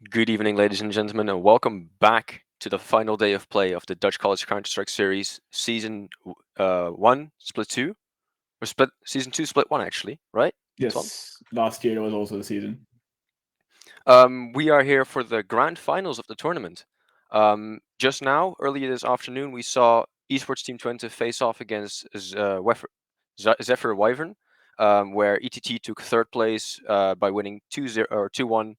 Good evening, ladies and gentlemen, and welcome back to the final day of play of the Dutch College Counter-Strike series, Season 1, Split 2, or Season 2, Split 1, actually, right? Yes, last year was also the season. We are here for the grand finals of the tournament. Just now, earlier this afternoon, we saw Esports Team Twente face off against Zephyr Wyvern, where ETT took third place by winning 2-0 or 2-1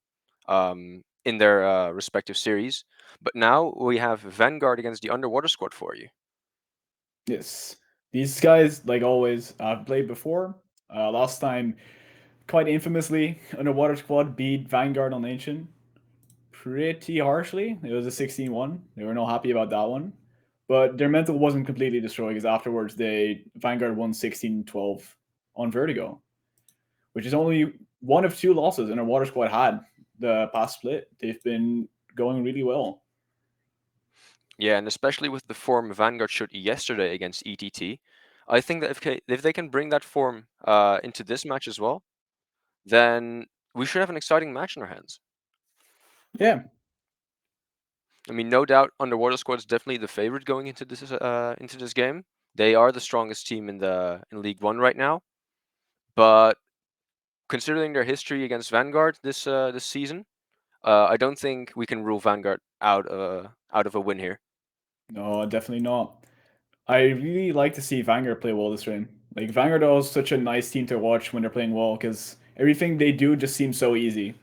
in their respective series. But now we have Vanguard against the Underwater Squad for you. Yes, these guys, like always, I've played before. Last time, quite infamously, Underwater Squad beat Vanguard on Ancient pretty harshly. It was a 16-1. They were not happy about that one. But their mental wasn't completely destroyed because afterwards Vanguard won 16-12 on Vertigo, which is only one of two losses Underwater Squad had the past split. They've been going really well. Yeah, and especially with the form Vanguard showed yesterday against ETT, I think that if they can bring that form into this match as well, then we should have an exciting match in our hands. Yeah. I mean, no doubt, Underwater Squad is definitely the favorite going into this game. They are the strongest team in League One right now, but considering their history against Vanguard this season, I don't think we can rule Vanguard out of a win here. No, definitely not. I really like to see Vanguard play well this round. Like Vanguard is such a nice team to watch when they're playing well because everything they do just seems so easy.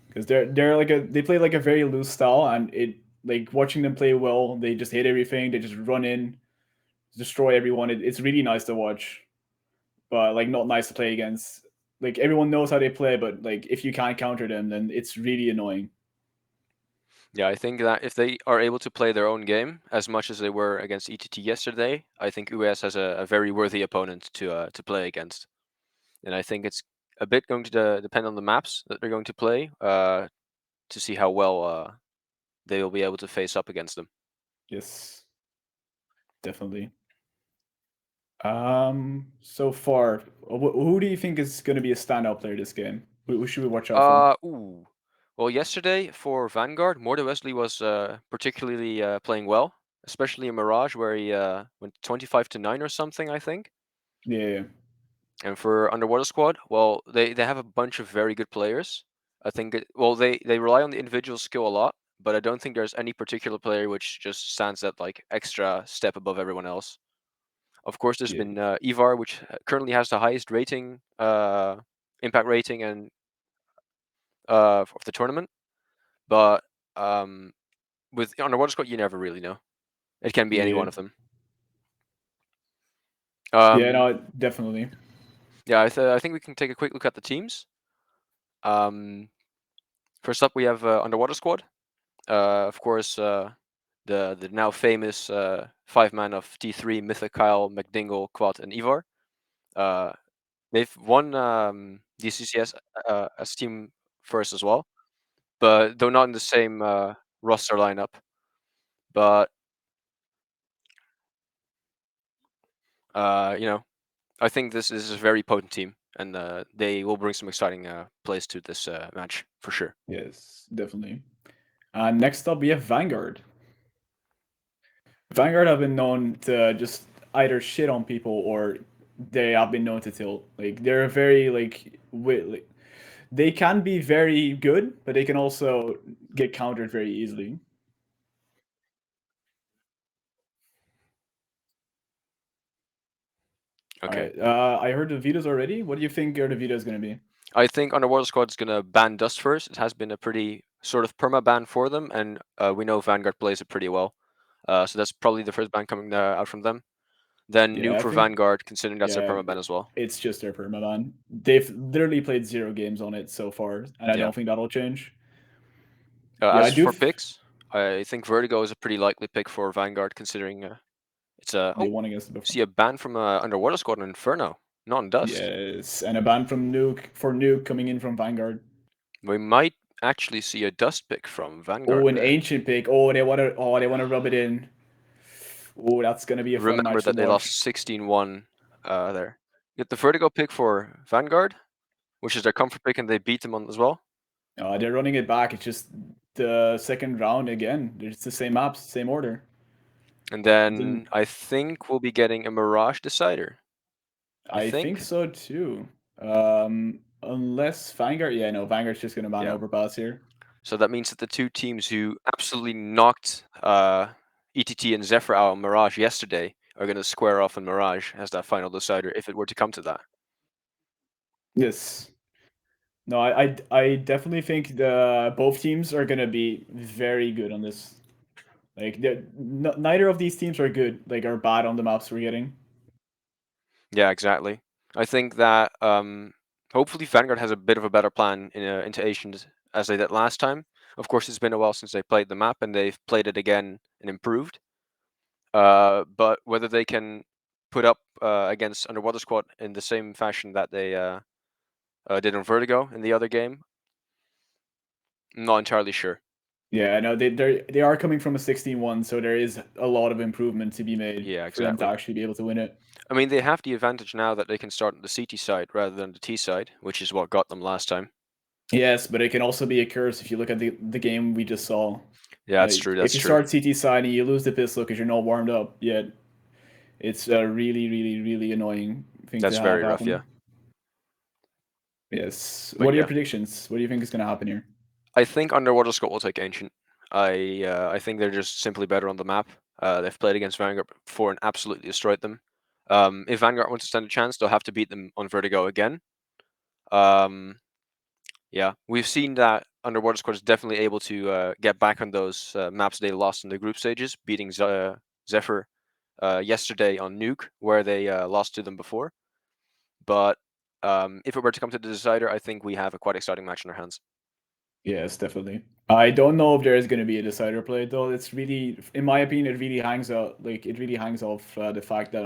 Because they play like a very loose style and it like watching them play well. They just hit everything. They just run in, destroy everyone. It's really nice to watch, but like not nice to play against. Like everyone knows how they play, but like if you can't counter them, then it's really annoying. Yeah, I think that if they are able to play their own game as much as they were against ETT yesterday, I think US has a very worthy opponent to play against. And I think it's a bit going to depend on the maps that they're going to play to see how well they will be able to face up against them. Yes, definitely. So far, who do you think is going to be a standout player this game? Who should we watch out for? Ooh. Well, yesterday for Vanguard, Mordo Wesley was particularly playing well, especially in Mirage, where he went 25-9 or something, I think. Yeah, And for Underwater Squad, well, they have a bunch of very good players. I think they rely on the individual skill a lot, but I don't think there's any particular player which just stands that like extra step above everyone else. Of course, there's yeah, been Ivar, which currently has the highest rating, impact rating, and of the tournament. But with Underwater Squad, you never really know. It can be any yeah, one of them. yeah. Um, No, definitely. yeah, I think we can take a quick look at the teams. First up, we have Underwater Squad. Of course, the now famous 5-man of T3, Mythic, Kyle, McDingle, Quad, and Ivar. They've won DCCS as team first as well, but though not in the same roster lineup. But you know, I think this is a very potent team, and they will bring some exciting plays to this match for sure. Yes, definitely. Next up, we have Vanguard. Vanguard have been known to just either shit on people or they have been known to tilt. Like they're very like they can be very good, but they can also get countered very easily. All Okay. right. I heard the Vitas already. What do you think the Vita is going to be? I think Underwater Squad is gonna ban Dust first. It has been a pretty sort of perma ban for them, and we know Vanguard plays it pretty well. So that's probably the first ban coming out from them. Then Yeah, Nuke I for think Vanguard, considering that's their yeah, perma ban as well. it's just their permaban. They've literally played 0 games on it so far, and I Yeah. don't think that'll change. Yeah, I As do. for picks, I think Vertigo is a pretty likely pick for Vanguard, considering it's a They won against it before. see a ban from Underwater Squad on Inferno, not on Dust. Yes, and a ban from Nuke coming in from Vanguard. We might actually see a Dust pick from Vanguard Oh, an there. ancient pick. They wanna rub it in. Oh, that's gonna be a fun Remember match to that they watch. lost 16-1 there. Get the Vertigo pick for Vanguard, which is their comfort pick, and they beat them on as well. They're running it back. It's just the second round again. It's the same maps, same order. And It didn't. then I think we'll be getting a Mirage Decider. I I think think. so too. Unless Vanguard, yeah, no, Vanguard's just gonna ban Yeah. overpass here. So that means that the two teams who absolutely knocked ETT and Zephyr out on Mirage yesterday are going to square off in Mirage as that final decider if it were to come to that. Yes. No, I definitely think the both teams are gonna be very good on this. Like, neither of these teams are good. Like, are bad on the maps we're getting. Yeah, exactly. I think that hopefully Vanguard has a bit of a better plan into Asians as they did last time. Of course, it's been a while since they played the map, and they've played it again and improved. But whether they can put up against Underwater Squad in the same fashion that they did on Vertigo in the other game, I'm not entirely sure. Yeah, I know they are coming from a 16-1, so there is a lot of improvement to be made Yeah, for them to exactly. actually be able to win it. I mean, they have the advantage now that they can start on the CT side rather than the T side, which is what got them last time. Yes, but it can also be a curse if you look at the game we just saw. Yeah, that's Like, true. if That's you true. start CT side and you lose the pistol because you're not warmed up yet, it's a really, really, really annoying thing to That's have very rough. Yeah, happen. Yes. but What are your yeah, predictions? What do you think is going to happen here? I think Underwater Squad will take Ancient. I think they're just simply better on the map. They've played against Vanguard before and absolutely destroyed them. If Vanguard wants to stand a chance, they'll have to beat them on Vertigo again. Um, yeah, we've seen that Underwater Squad is definitely able to get back on those maps they lost in the group stages, beating Zephyr yesterday on Nuke, where they lost to them before. But if it were to come to the decider, I think we have a quite exciting match in our hands. Yes, definitely. I don't know if there is going to be a decider play though. It's really, in my opinion, it really hangs out. Like, it really hangs off the fact that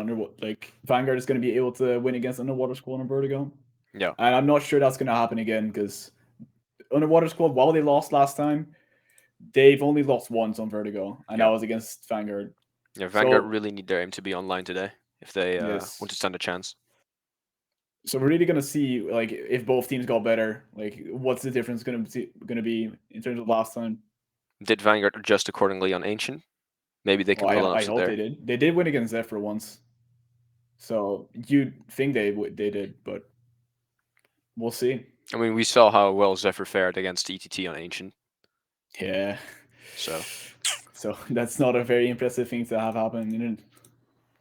Vanguard is going to be able to win against Underwater Squad and Vertigo, Yeah, and I'm not sure that's going to happen again because Underwater Squad, while they lost last time, they've only lost once on Vertigo, and that yeah, was against Vanguard. yeah. Vanguard So really need their aim to be online today if they yes, want to stand a chance. so we're really gonna see like if both teams got better. Like, what's the difference gonna be in terms of last time? Did Vanguard adjust accordingly on Ancient? Maybe they Well, can pull an I upset hope they there. did. They did win against Zephyr once, so you'd think they did, but we'll see. I mean, we saw how well Zephyr fared against ETT on Ancient, Yeah. so. So that's not a very impressive thing to have happen.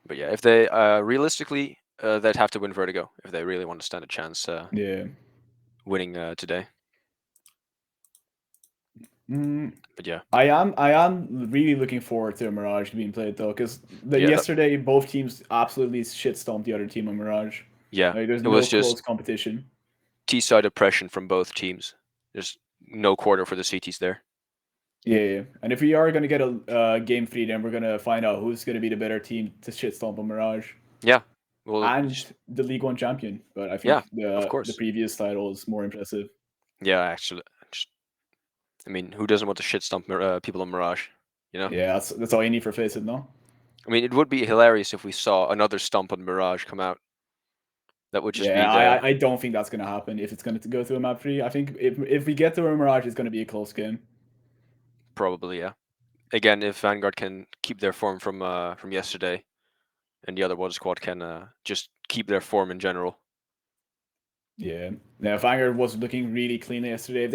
But yeah, if they realistically, they'd have to win Vertigo if they really want to stand a chance Yeah. winning today. Mm, But yeah, I am really looking forward to Mirage being played though, because yeah, yesterday both teams absolutely shit stomped the other team on Mirage. yeah. Like, there's It no was just close competition. T-side oppression from both teams. There's no quarter for the CTs there. Yeah, yeah. And if we are gonna get a game three, then we're gonna find out who's gonna be the better team to shit stomp on Mirage Yeah, well, and the League One champion. But I yeah, think of the course. previous title is more impressive. Yeah, actually, I mean, who doesn't want to shit stomp people on Mirage? You know, Yeah, that's all you need for Face It, no? I mean, it would be hilarious if we saw another stomp on Mirage come out. That would just be Yeah, the I don't think that's gonna happen if it's gonna go to a map three. I think if we get to a Mirage, it's gonna be a close game. probably, yeah. Again, if Vanguard can keep their form from yesterday, and the other water squad can just keep their form in general. Yeah. Now Vanguard was looking really clean yesterday.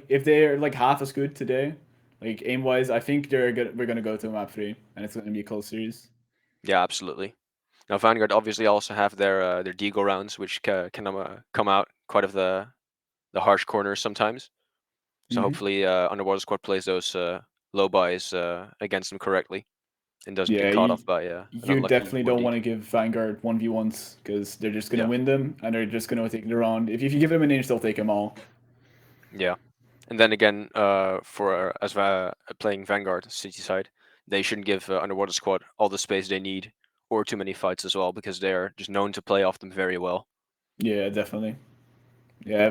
If they're like half as good today, like aim wise, I think we're gonna go to a map three and it's gonna be a close series. Yeah, absolutely. Now Vanguard obviously also have their Deagle rounds, which can come out quite of the harsh corners sometimes. So Hmm. hopefully Underwater Squad plays those low buys against them correctly and doesn't get Yeah, caught off by an you unlucky definitely one don't want deek. to give Vanguard 1v1s because they're just gonna Yeah, win them and they're just gonna take the round. If you give them an inch, they'll take them all. yeah. And then again, for playing Vanguard City side, they shouldn't give Underwater Squad all the space they need or too many fights as well because they're just known to play off them very well. Yeah, definitely. Yeah,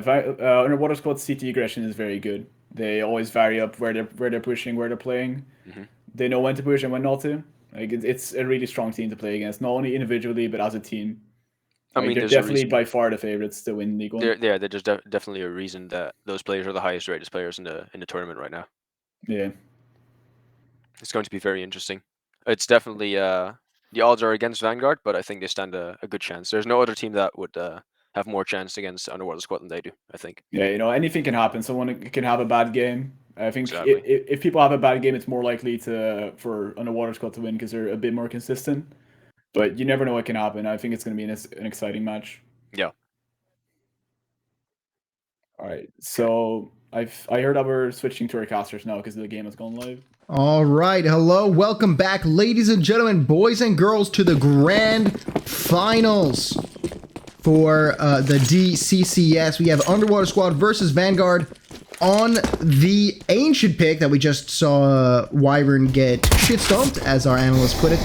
Underwater Squad CT aggression is very good. They always vary up where they're pushing, where they're playing. Hmm. They know when to push and when not to. Like, it's a really strong team to play against, not only individually but as a team. I Like mean, they're there's a definitely reason. by far the favorites to win League One. There's definitely a reason that those players are the highest rated players in the tournament right now. Yeah. It's going to be very interesting. It's definitely the odds are against Vanguard, but I think they stand a good chance. There's no other team that would have more chance against Underwater Squad than they do, I think. Yeah, anything can happen. Someone can have a bad game. I think Exactly. if people have a bad game, it's more likely for Underwater Squad to win because they're a bit more consistent. But you never know what can happen. I think it's going to be an exciting match. Yeah. All right, so I heard that we're switching to our casters now because the game has gone live. All right, hello, welcome back, ladies and gentlemen, boys and girls, to the grand finals for the DCCS. We have Underwater Squad versus Vanguard on the ancient pick that we just saw Wyvern get shit stomped, as our analyst put it,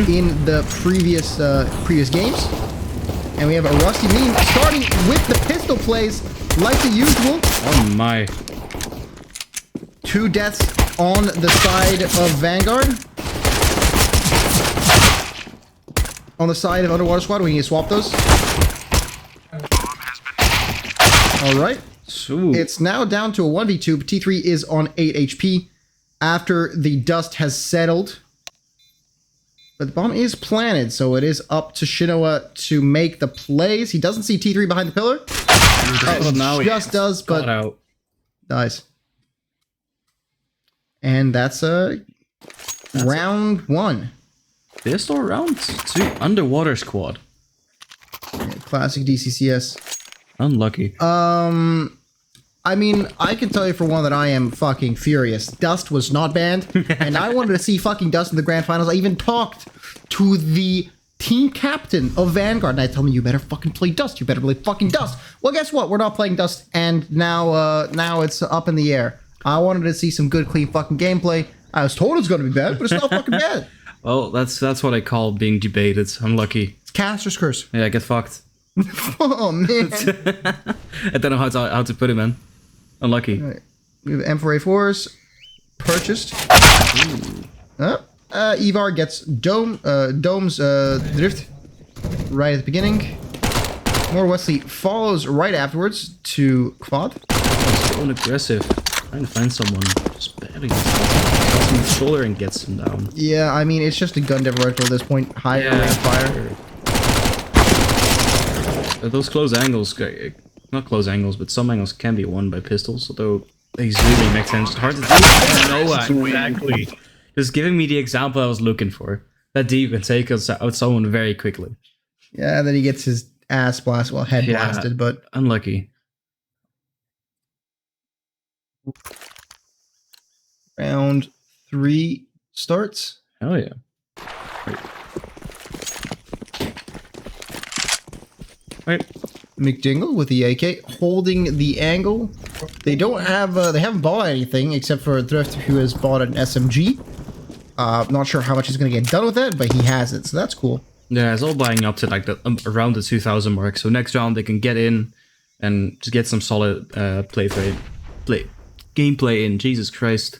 in the previous games. And we have a Rusty Meme starting with the pistol plays like the usual. Oh my. 2 deaths on the side of Vanguard. On the side of Underwater Squad, we need to swap those. Alright. It's now down to a 1v2, but T3 is on 8 HP after the dust has settled. But the bomb is planted, so it is up to Shinoa to make the plays. He doesn't see T3 behind the pillar. Now Just does, but out. dies. And that's round 1. There's still round 2. Underwater Squad. Yeah, classic DCCS. Unlucky. I mean, I can tell you for one that I am fucking furious. Dust was not banned, and I wanted to see fucking Dust in the grand finals. I even talked to the team captain of Vanguard, and I told him, you better fucking play Dust. You better play fucking Dust. Well, guess what? We're not playing Dust, and now it's up in the air. I wanted to see some good, clean fucking gameplay. I was told it's going to be bad, but it's not fucking bad. Well, that's what I call being debated. Unlucky. It's caster's curse. Yeah, get fucked. Oh, man. I don't know how to put it, man. Unlucky. Right. We have M4A4s purchased. Ivar gets Dome's drift right at the beginning. More Wesley follows right afterwards to Quad. So aggressive. Trying to find someone just barely gets him shoulder and gets him down. Yeah, I mean, it's just a gun differential at this point. Higher rate of fire. Those close angles, not close angles, but some angles can be won by pistols, although these really make sense. It's hard to do. No, exactly. Just giving me the example I was looking for. That deep and take out someone very quickly. Yeah, then he gets his ass blasted, well, head blasted, but... Unlucky. Round 3 starts. Hell yeah. Wait. McDingle with the AK holding the angle. They don't have they haven't bought anything except for Drift, who has bought an SMG. Not sure how much he's gonna get done with it, but he has it, so that's cool. Yeah, it's all buying up to like around the 2,000 mark. So next round they can get in and just get some solid gameplay in. Jesus Christ.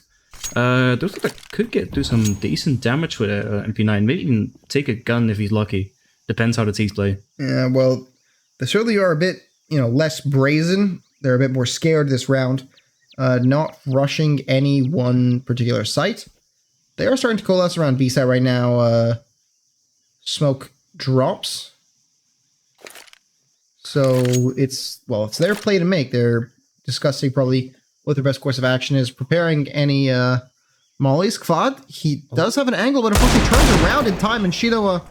Those look like could do some decent damage with an MP9. Maybe even take a gun if he's lucky. Depends how the teams play. Yeah, well, they certainly are a bit, less brazen. They're a bit more scared this round. Not rushing any one particular site. They are starting to coalesce around B site right now. Smoke drops. So it's their play to make. They're discussing probably what their best course of action is. Preparing any mollies. Kvod, he does have an angle, but unfortunately turns around in time and Shino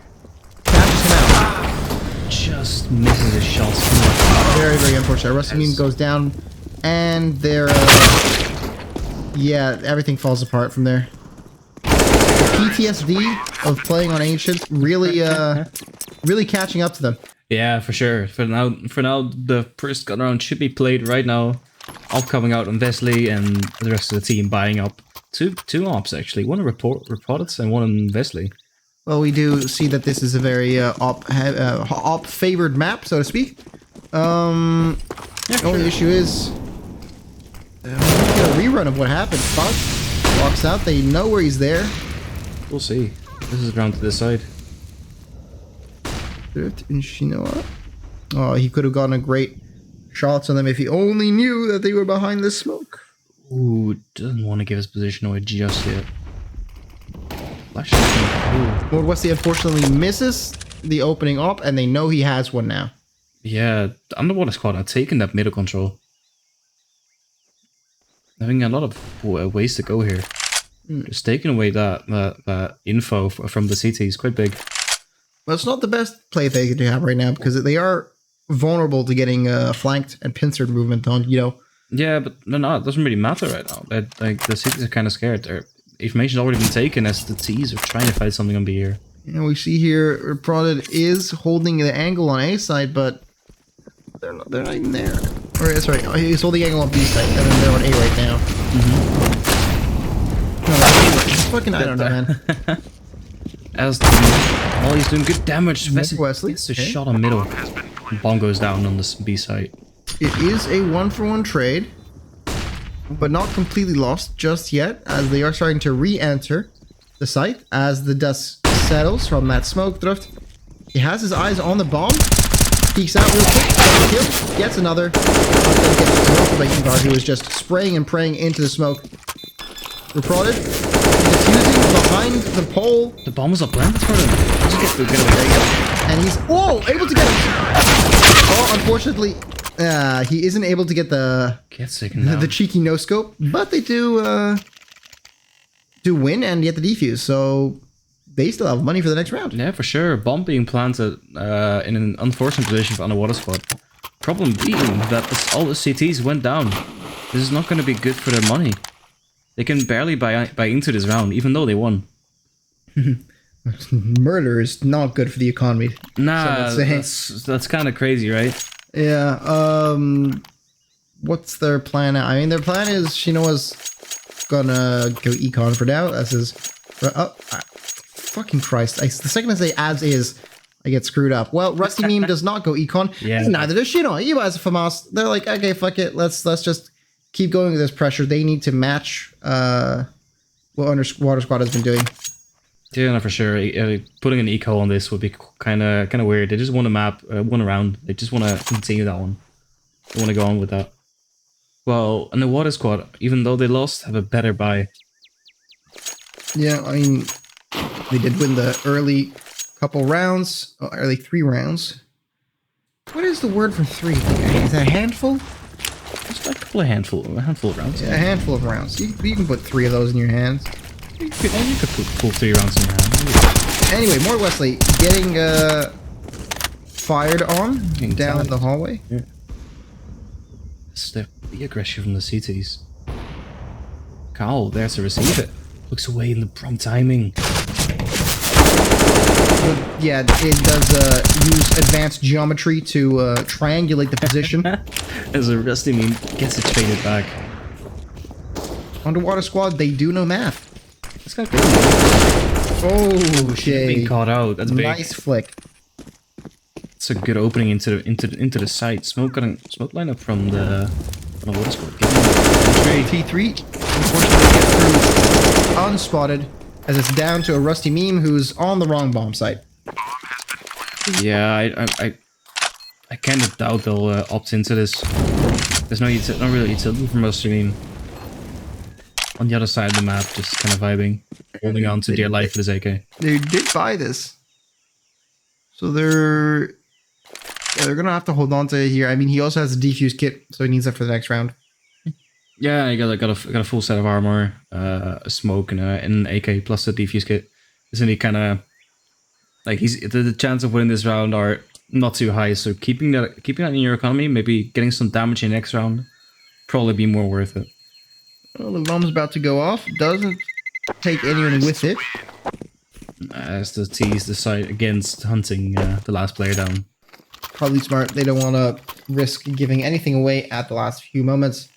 catches him out. Just misses his shots. Very, very unfortunate. Rusty goes down, and they're yeah, everything falls apart from there. The PTSD of playing on Ancient really really catching up to them. Yeah, for sure. For now, the first gun round should be played right now. Op coming out on Wesley and the rest of the team buying up. Two ops actually. One reported and one on Wesley. Well, we do see that this is a very op favored map, so to speak. The only issue is we get a rerun of what happened. Fox walks out. They know where he's there. We'll see. This is round to this side. Drift and Shinoa. Oh, he could have gotten a great shots on them if he only knew that they were behind the smoke. Ooh, doesn't want to give his position away just yet. Flash. Ooh. Lord Wesley unfortunately misses the opening up, and they know he has one now. Yeah, the Underwater Squad are taking that middle control. Having a lot of ways to go here. Just taking away that info from the CT is quite big. But it's not the best play they could have right now because they are vulnerable to getting flanked and pincered movement on, you know. Yeah, but no, it doesn't really matter right now. Like the cities are kind of scared. Their information's already been taken as the T's are trying to fight something on B here. And we see here Prodded is holding the angle on A side, but they're not even there. Or sorry, he's holding the angle on B side, and then they're on A right now. No, it's fucking I don't know, man. As Molly's doing good damage. Wesley, it's a shot on middle. Bomb goes down on this B side. It is a 1-for-1 trade, but not completely lost just yet, as they are starting to re-enter the site as the dust settles from that smoke drift. He has his eyes on the bomb, peeks out real quick, gets a kill, gets another, then gets dropped by Vanguard, who is just spraying and praying into the smoke. We're prodded. He's using behind the pole. The bomb was a blend for him. Just get away. And he's able to get him. Oh, unfortunately, he isn't able to get the cheeky no scope, but they do win and get the defuse, so they still have money for the next round. Yeah, for sure. Bomb being planted in an unfortunate position for Underwater Squad. Problem being that all the CTs went down. This is not going to be good for their money. They can barely buy into this round, even though they won. Murder is not good for the economy. Nah, that's kind of crazy, right? Yeah. What's their plan? I mean, their plan is Shinoa's gonna go econ for now. That's his. Fucking Christ! The second I say as is, I get screwed up. Well, Rusty Meme does not go econ. Yeah. Neither does Shinoa. You as a FAMAS, they're like, okay, fuck it. Let's just keep going with this pressure. They need to match what Underwater Squad has been doing. Yeah, no, for sure. Putting an eco on this would be kind of weird. They just want to map one round. They just want to continue that one. They want to go on with that. Well, Underwater Squad, even though they lost, have a better buy. Yeah, I mean, they did win the early couple rounds, early 3 rounds. What is the word for 3? Is that a handful? Just like a handful of rounds. Yeah, a handful of rounds. You can put 3 of those in your hands. You could pull 3 rounds in your hand. Anyway, more Wesley getting fired on down the hallway. Yeah. Step the aggression from the CTs. Carl there to receive it. Looks away in the prompt timing. Yeah, it does use advanced geometry to triangulate the position. As a Rusty Meme gets it traded back. Underwater Squad, they do know math. That's kind of crazy. Oh, shit. Being caught out. That's big. Nice flick. It's a good opening into the site. Smoke lineup from the Underwater Squad. T3 unfortunately gets through unspotted as it's down to a Rusty Meme who's on the wrong bomb site. Yeah, I kind of doubt they'll opt into this. There's no real utility from Rusty Meme. On the other side of the map, just kind of vibing, holding on to dear life with his AK. They did buy this, so they're gonna have to hold on to it here. I mean, he also has a defuse kit, so he needs that for the next round. Yeah, he got a full set of armor, a smoke, and an AK plus a defuse kit. Isn't he kind of like the chance of winning this round are not too high? So keeping that in your economy, maybe getting some damage in next round, probably be more worth it. Well, the bomb's about to go off. Doesn't take anyone with it. As the T's decide against hunting the last player down. Probably smart. They don't want to risk giving anything away at the last few moments.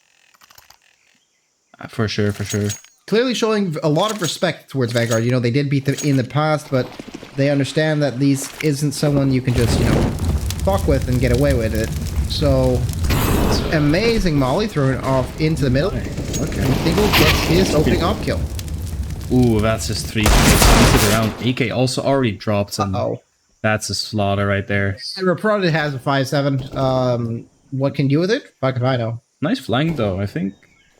For sure. Clearly showing a lot of respect towards Vanguard. You know, they did beat them in the past, but they understand that these isn't someone you can just, fuck with and get away with it. So, amazing molly thrown off into the middle. Okay. And Dingle gets his opening up kill. Ooh, that's his 3 into the round. AK also already dropped. And That's a slaughter right there. And Reproduct has a 5-7. What can you do with it? Fuck if I know. Nice flank though. I think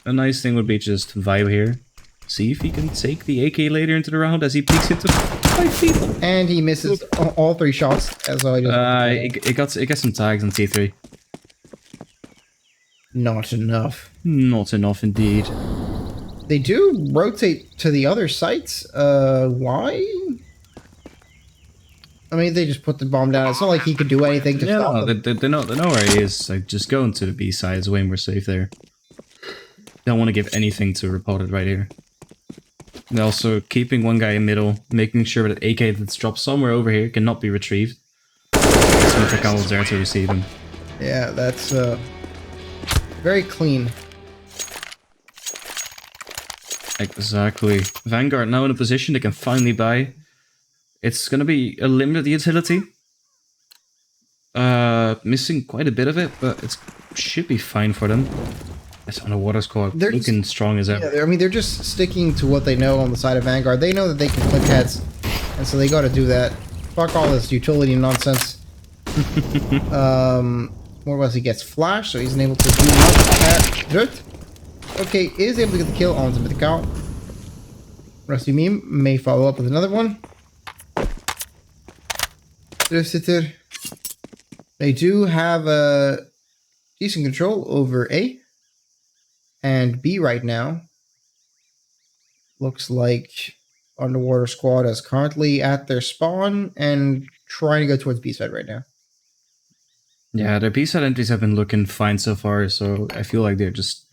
a nice thing would be just vibe here. See if he can take the AK later into the round as he peeks into 5 people. And he misses all 3 shots. As I just It got some tags on T3. not enough. Not enough indeed. They do rotate to the other sites. Why? I mean, they just put the bomb down. It's not like he could do anything to Yeah, stop no, them. they know where he is. Like, just going to the B side is way more safe there. Don't want to give anything to Reported right here. And also keeping one guy in middle, making sure that AK that's dropped somewhere over here cannot be retrieved. Smith was there to receive him. Yeah, that's very clean. Exactly. Vanguard now in a position they can finally buy. It's gonna be a limited utility. Missing quite a bit of it, but it should be fine for them. It's Underwater Squad, They're looking strong as ever. Yeah, I mean, they're just sticking to what they know on the side of Vanguard. They know that they can click heads, and so they got to do that. Fuck all this utility nonsense. More or less, he gets flash, so he's unable to do much at Drut. Okay, is able to get the kill on the count. Rusty Meme may follow up with another one. They do have decent control over A and B right now. Looks like Underwater Squad is currently at their spawn and trying to go towards B side right now. Yeah, their B-side entries have been looking fine so far, so I feel like they're just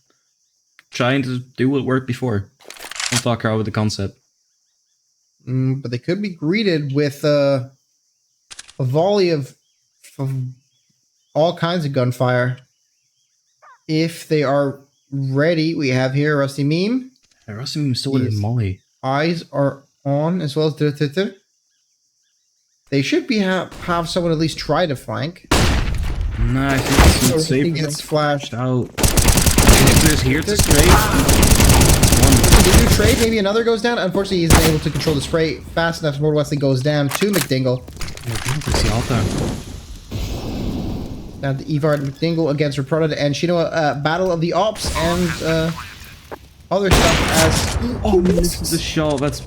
trying to do what worked before. And fuck around with the concept. But they could be greeted with a volley of all kinds of gunfire. If they are ready, we have here Rusty Meme. Yeah, Rusty Meme's still with Molly. Eyes are on as well as Titter. They should be have someone at least try to flank. Nah, I think it's not He safe. gets flashed. Out. There's here to straight. Did you trade? Maybe another goes down. Unfortunately, he's unable to control the spray fast enough. More Wesley goes down to McDingle. Now the Evard McDingle against Reproda and Shino, battle of the ops and other stuff as This is a shot. That's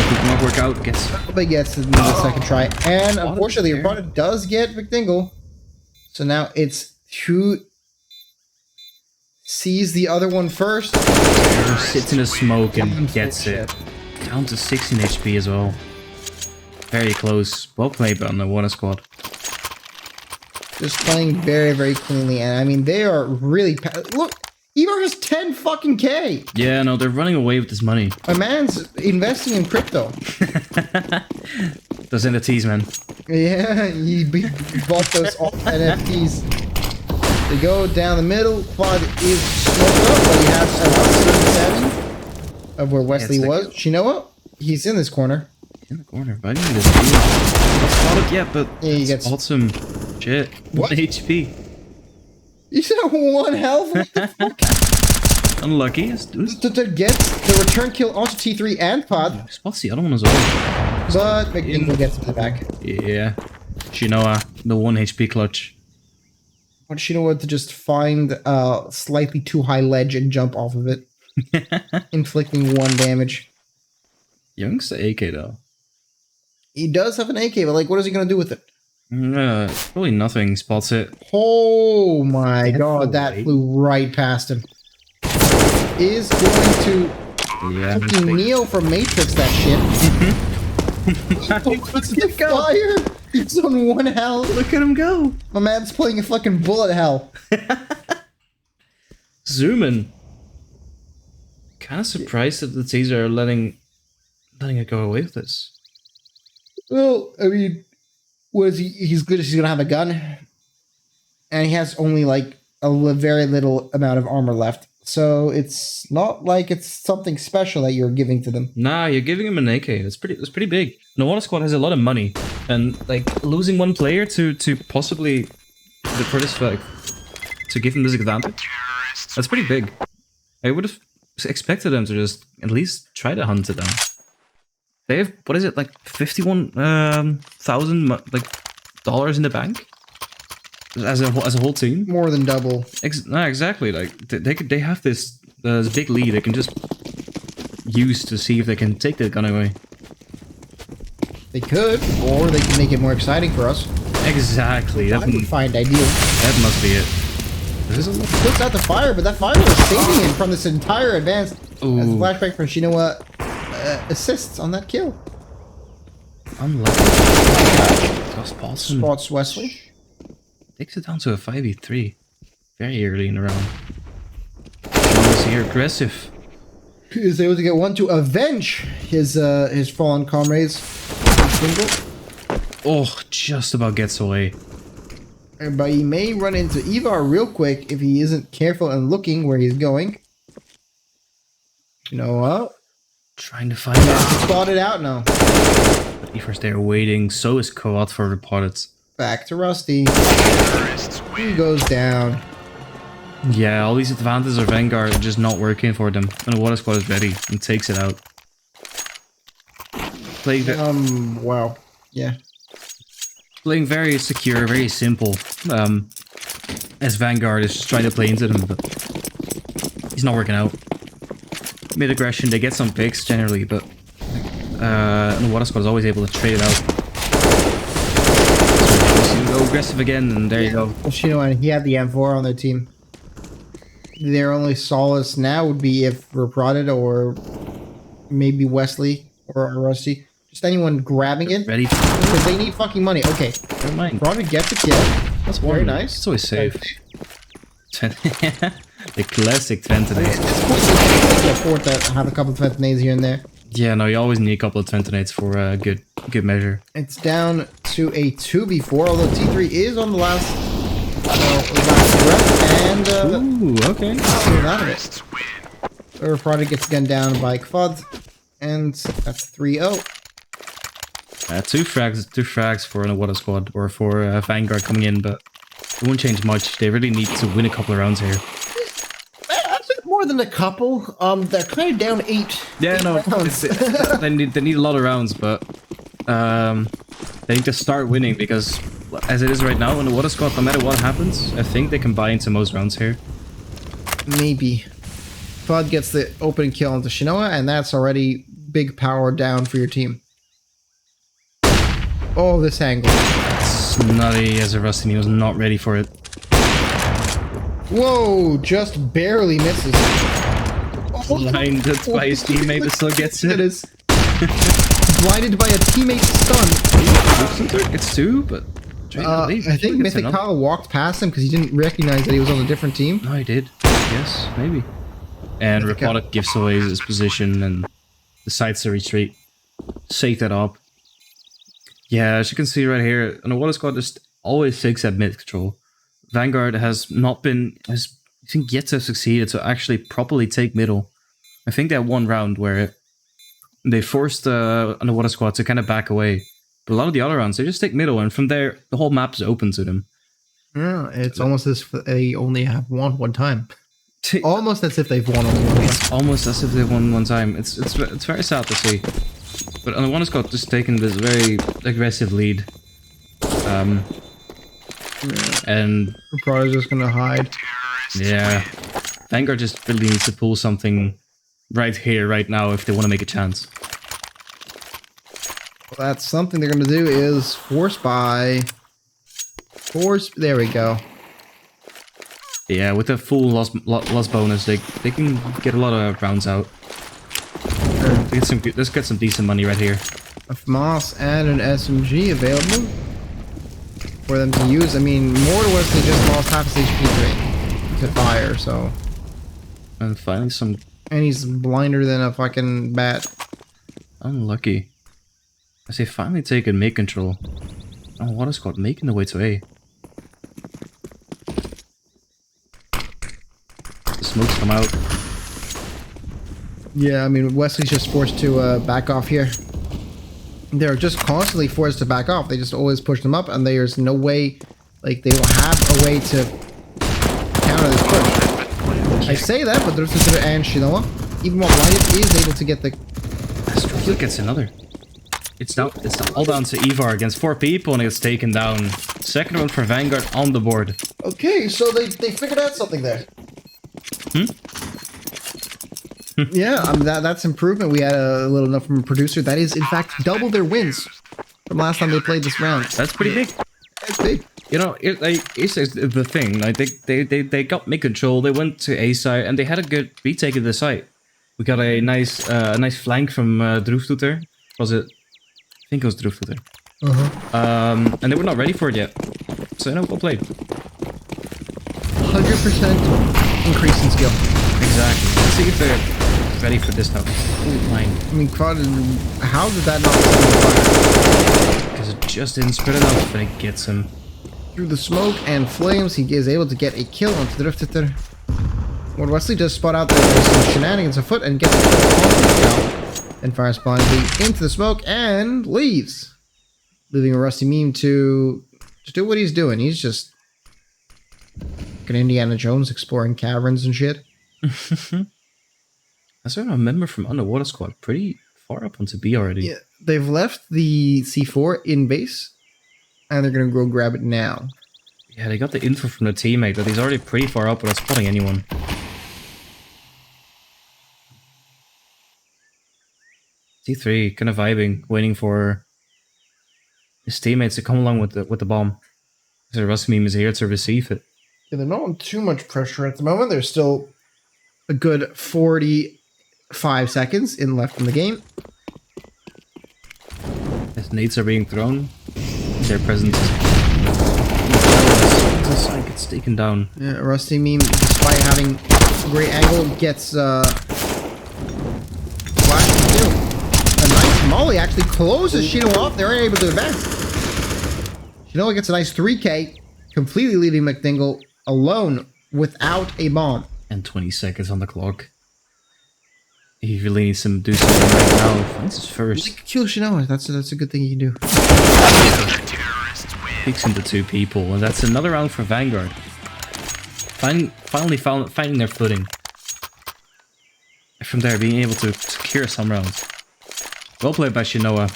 did not work out. But gets the second try, and unfortunately, Reproda does get McDingle. So now it's who sees the other one first. Sits in the smoke and gets it. Down to 16 HP as well. Very close. Well played on the Water Squad. Just playing very, very cleanly, and I mean they are really. Look, Evar has 10 fucking K. Yeah, no, they're running away with this money. My man's investing in crypto. Those NFTs, man. Yeah, he bought those off NFTs. They go down the middle. Quad is smoked up, but he has about 7 of where Wesley was. Shinoa, he's in this corner. In the corner, but I need this dude. Not spotted yet, but Yeah, he gets awesome. Shit. What? 1 HP. You said 1 health? What the fuck? Unlucky. Let's do it. To get the return kill onto T3 and Pod, Spots the other one as well. but McDingle gets to the back. Yeah. Shinoa, the 1 HP clutch. But Shinoa to just find a slightly too high ledge and jump off of it, inflicting 1 damage. Young's the AK though. He does have an AK, but like, what is he gonna do with it? Probably nothing. Spots it. Oh my god, that away. flew right past him. Is going to Yeah. fucking Neo from Matrix that shit. What's the fire? He's on 1 health. Look at him go. My man's playing a fucking bullet hell. Zooming. Kind of surprised that the teaser are letting it go away with this. Well, I mean, was he's good as he's gonna have a gun, and he has only like very little amount of armor left, so it's not like it's something special that you're giving to them. Nah, you're giving him an AK. That's pretty big. The Water Squad has a lot of money, and like losing 1 player to possibly the British flag to give him this advantage. That's pretty big. I would have expected them to just at least try to hunt it down. They have, what is it, like 51,000 like dollars in the bank as a whole team. More than double. No, exactly. Like they have this big lead. They can just use to see if they can take the gun away. They could, or they can make it more exciting for us. Exactly. I would find ideal. That must be it. Puts out the fire, but that fire was saving him from this entire advance. Ooh. As the flashback from Shinoa assists on that kill. Unlucky. Just Paulson Spots Wesley. takes it down to a 5v3 very early in the round. Shinoa's here aggressive. He is able to get one to avenge his fallen comrades. Single. Oh, just about gets away. But he may run into Ivar real quick if he isn't careful and looking where he's going. You know what? Trying to find out. Spotted out now. But Ivar's there waiting. So is Koat for reported. Back to Rusty. He goes down. Yeah, all these advantages of Vanguard are just not working for them. And the water squad is ready and takes it out. Wow. Yeah. Playing very secure, very simple. As Vanguard is just trying to play into them, but he's not working out. Mid aggression, they get some picks generally, but and the water squad is always able to trade it out. So you go aggressive again, and there you go. Well, Shino, he had the M4 on their team. Their only solace now would be if we're prodded, or maybe Wesley or Rusty. Just anyone grabbing it. Ready? Because they need fucking money. Okay. Never mind. Prodded gets the kill. That's very one. nice. It's always safe. The classic Twentinate. It's cool to afford to have a couple of Twentinades here and there. Yeah, no, you always need a couple of Twentinates for a good measure. It's down to a 2v4, although T3 is on the last breath, and Ooh, okay. soon out of it. Or Prodded gets gunned down by Kvod, and that's 3-0. Two frags for a water squad, or for Vanguard coming in, but it won't change much. They really need to win a couple of rounds here. More than a couple. They're kind of down 8. Yeah, no, they need a lot of rounds, but they need to start winning, because as it is right now in the water squad, no matter what happens, I think they can buy into most rounds here. Maybe. Kvod gets the opening kill onto Shinoa, and that's already big power down for your team. Oh, this angle. Snotty as a Rusty was not ready for it. Whoa, just barely misses. Blinded by his teammate, but still gets it. It is. Blinded by a teammate's stun. It's 2, but... I think Mythic Kyle walked past him because he didn't recognize that he was on a different team. No, he did. Yes, maybe. And Robotic gives away his position and decides to retreat. Shake that up. Yeah, as you can see right here, and the water squad just always takes at mid control. Vanguard has I think yet to have succeeded to actually properly take middle. I think they had one round where they forced the water squad to kind of back away. But a lot of the other rounds, they just take middle, and from there, the whole map is open to them. Yeah, it's almost as if they only have won one time. Almost as if they've won only one time. It's almost as if they've won one time. It's very sad to see. But the water squad just taken this very aggressive lead. And We're probably just gonna hide. yeah, Vanguard just really needs to pull something right here, right now, if they want to make a chance. Well, that's something they're gonna do is force. There we go. Yeah, with a full loss bonus, they can get a lot of rounds out. Let's get some decent money right here. A FMAS and an SMG available for them to use. I mean, more was they just lost half his HP to fire, so. And finally some... And he's blinder than a fucking bat. Unlucky. I say finally taken mid control. Oh, water squad making the way to A. The smokes come out. Yeah, I mean, Wesley's just forced to back off here. They're just constantly forced to back off. They just always push them up, and there's no way, like, they will have a way to counter this push. I say that, but there's this other and Shinoa, even while blinded, is able to get the... Astro gets another. It's all down to Ivar against 4 people and it gets taken down. Second one for Vanguard on the board. Okay, so they figured out something there. Yeah, that's improvement. We had a little enough from a producer. That is, in fact, double their wins from last time they played this round. That's pretty big. That's big. You know, it's the thing. Like they got mid control. They went to A side and they had a good retake of the site. We got a nice flank from Droeftoeter. Was it? I think it was Droeftoeter. And they were not ready for it yet. So no, well played. 100% increase in skill. Exactly. Let's see if they're ready for this now. Ooh, mine. I mean, Quad, how did that not set Because it just didn't spread enough, and it gets him. through the smoke and flames? He is able to get a kill onto the Drifter. Lord Wesley does spot out that there's some shenanigans afoot and gets a kill onto the gal. And fires blindly into the smoke and leaves. Leaving a Rusty Meme to do what he's doing. He's just an Indiana Jones exploring caverns and shit. I saw a member from Underwater Squad pretty far up onto B already. Yeah, they've left the C4 in base, and they're gonna go grab it now. Yeah, they got the info from the teammate that he's already pretty far up without spotting anyone. C3 kind of vibing, waiting for his teammates to come along with the bomb. So Rusty Meme is here to receive it. Yeah, they're not on too much pressure at the moment. There's still a good 45 seconds left in the game. As nades are being thrown, their presence the side gets taken down. Yeah, Rusty Meme, despite having a great angle, gets flash and kill. A nice molly actually closes Shino off. They're able to advance. Shino gets a nice 3K, completely leaving McDingle alone without a bomb. And 20 seconds on the clock. He really needs to do something right now. Finds his first. Kill Shino. That's a good thing you can do. Picks into 2 people, and that's another round for Vanguard. Finally finding their footing. And from there, being able to secure some rounds. Well played by Shinoa.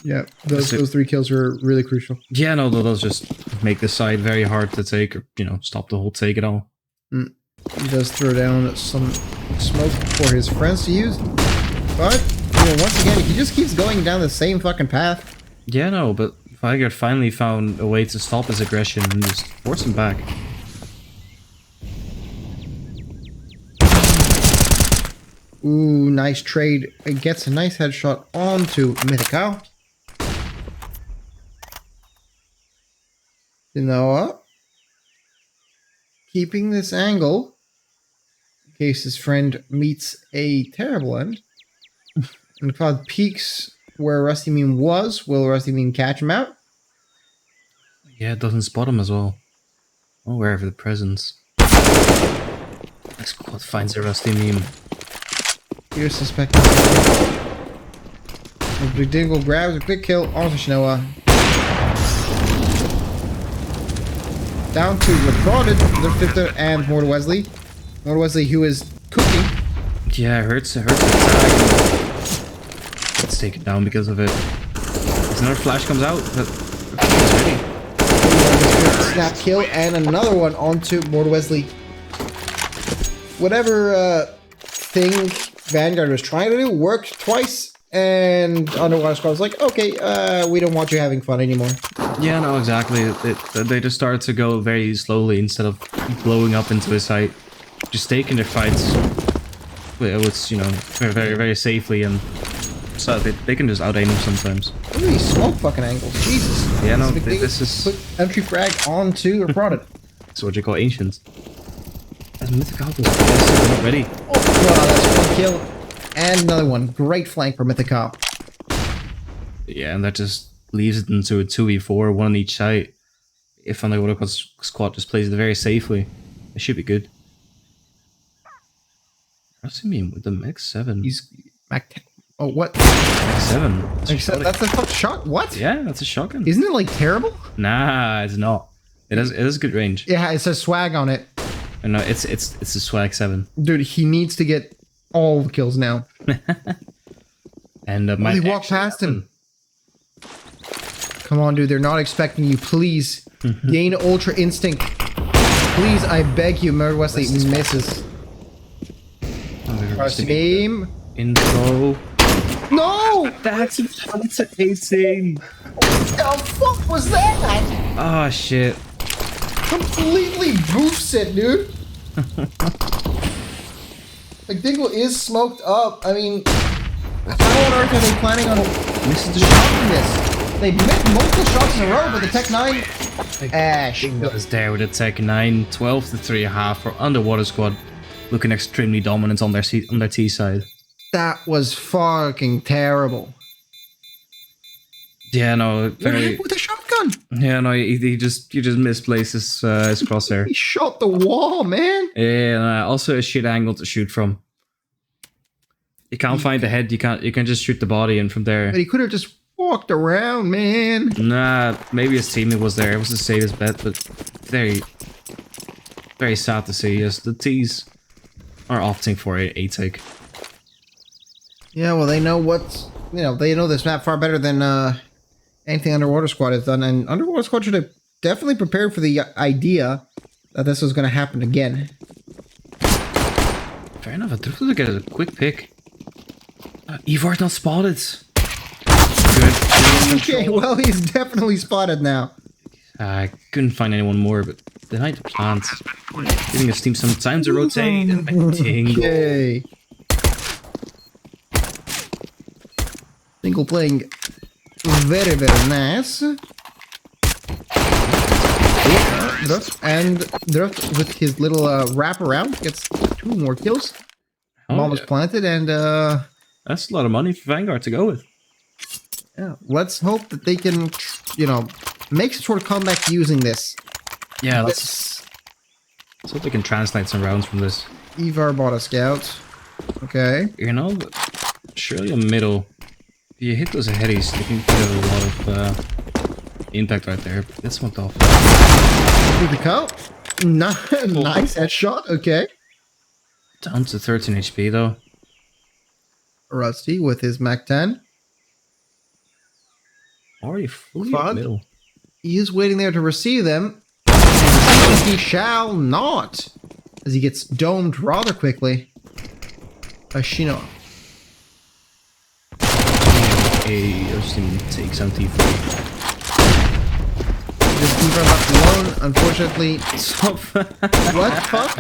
Yeah, those 3 kills were really crucial. Yeah, no, those just make the side very hard to take, or, you know, stop the whole take at all. He does throw down some smoke for his friends to use. But, you know, once again, he just keeps going down the same fucking path. Yeah, no, but Vanguard finally found a way to stop his aggression and just force him back. Ooh, nice trade. It gets a nice headshot onto Mythical. Noah. Keeping this angle. In case his friend meets a terrible end. And Cloud peeks where Rusty Meme was. Will Rusty Meme catch him out? Yeah, it doesn't spot him as well. Oh, wherever the presence. Next squad finds a Rusty Meme. Here's suspected. Big Dingle grabs a quick kill onto Shinoa. Down to Recorded, Drifter, and Mord Wesley. Mord Wesley, who is cooking. Yeah, it hurts the tag. Let's take it down because of it. As another flash comes out, but it's ready. Snap kill, and another one onto Mord Wesley. Whatever thing Vanguard was trying to do worked twice, and Underwater Squad was like, okay, we don't want you having fun anymore. Yeah, no, exactly. They just started to go very slowly instead of blowing up into his site. Just taking their fights with, you know, very, very safely, and so they can just out-aim him sometimes. Look at these smoke fucking angles, Jesus. Yeah, no, this is... Put entry frag onto a product. That's what you call ancients. That's Mythical was not ready. Oh, wow, that's one kill. And another one. Great flank for Mythical. Yeah, and that just leaves it into a 2v4, one on each side. If Underwater Squad just plays it very safely, it should be good. What's he mean with the Max 7? He's... Oh, what? Max 7. That's a fuck shot? What? Yeah, that's a shotgun. Isn't it, like, terrible? Nah, it's not. It has good range. Yeah, it says swag on it. No, it's a swag 7. Dude, he needs to get all the kills now. And Well, he walked past him. Come on, dude. They're not expecting you. Please. Gain Ultra Instinct. Please, I beg you. Murder Wesley misses. First game. Intro. No! That's amazing. What the fuck was that? Oh, shit. Completely boofs it, dude. McDingle is smoked up. I mean, how on earth are they planning on missing the shot in this? They missed multiple shots in a row, but the Tech 9... Ash. Was there with the Tech 9, 12 to 3.5 for Underwater Squad, looking extremely dominant on their T side. That was fucking terrible. Yeah, no, What very. happened with the shotgun? Yeah, no, he just misplaced his crosshair. He shot the wall, man. Yeah, and also a shit angle to shoot from. You can't find the head. You can just shoot the body, and from there. But he could have just walked around, man. Nah, maybe his teammate was there. It was the safest bet, but very, very sad to see. Yes, the T's are opting for a take. Yeah, well, they know what's... You know, they know this map far better than anything Underwater Squad has done. And Underwater Squad should have definitely prepared for the idea that this was going to happen again. Fair enough. I thought to get a quick pick. Ivar's not spotted. Good. Okay, well, he's definitely spotted now. I couldn't find anyone more, but they might have planned. Giving his team some time to rotate and tingle. Okay. Tingle playing very, very nice. And Druff with his little wrap around gets 2 more kills. Bomb was planted, and that's a lot of money for Vanguard to go with. yeah, let's hope that they can, you know, make some sort of comeback using this. Yeah, let's hope they can translate some rounds from this. Ivar bought a scout. Okay. You know, surely a middle. If you hit those headies, they can get a lot of impact right there. That's smoked off. With the cow. Nice headshot. Okay. Down to 13 HP though. Rusty with his Mac 10. Already fully Fun. middle. He is waiting there to receive them. He shall not, as he gets domed rather quickly by Shino. Just take some T4. Just Ivar left alone, unfortunately. Stop. What? Fuck?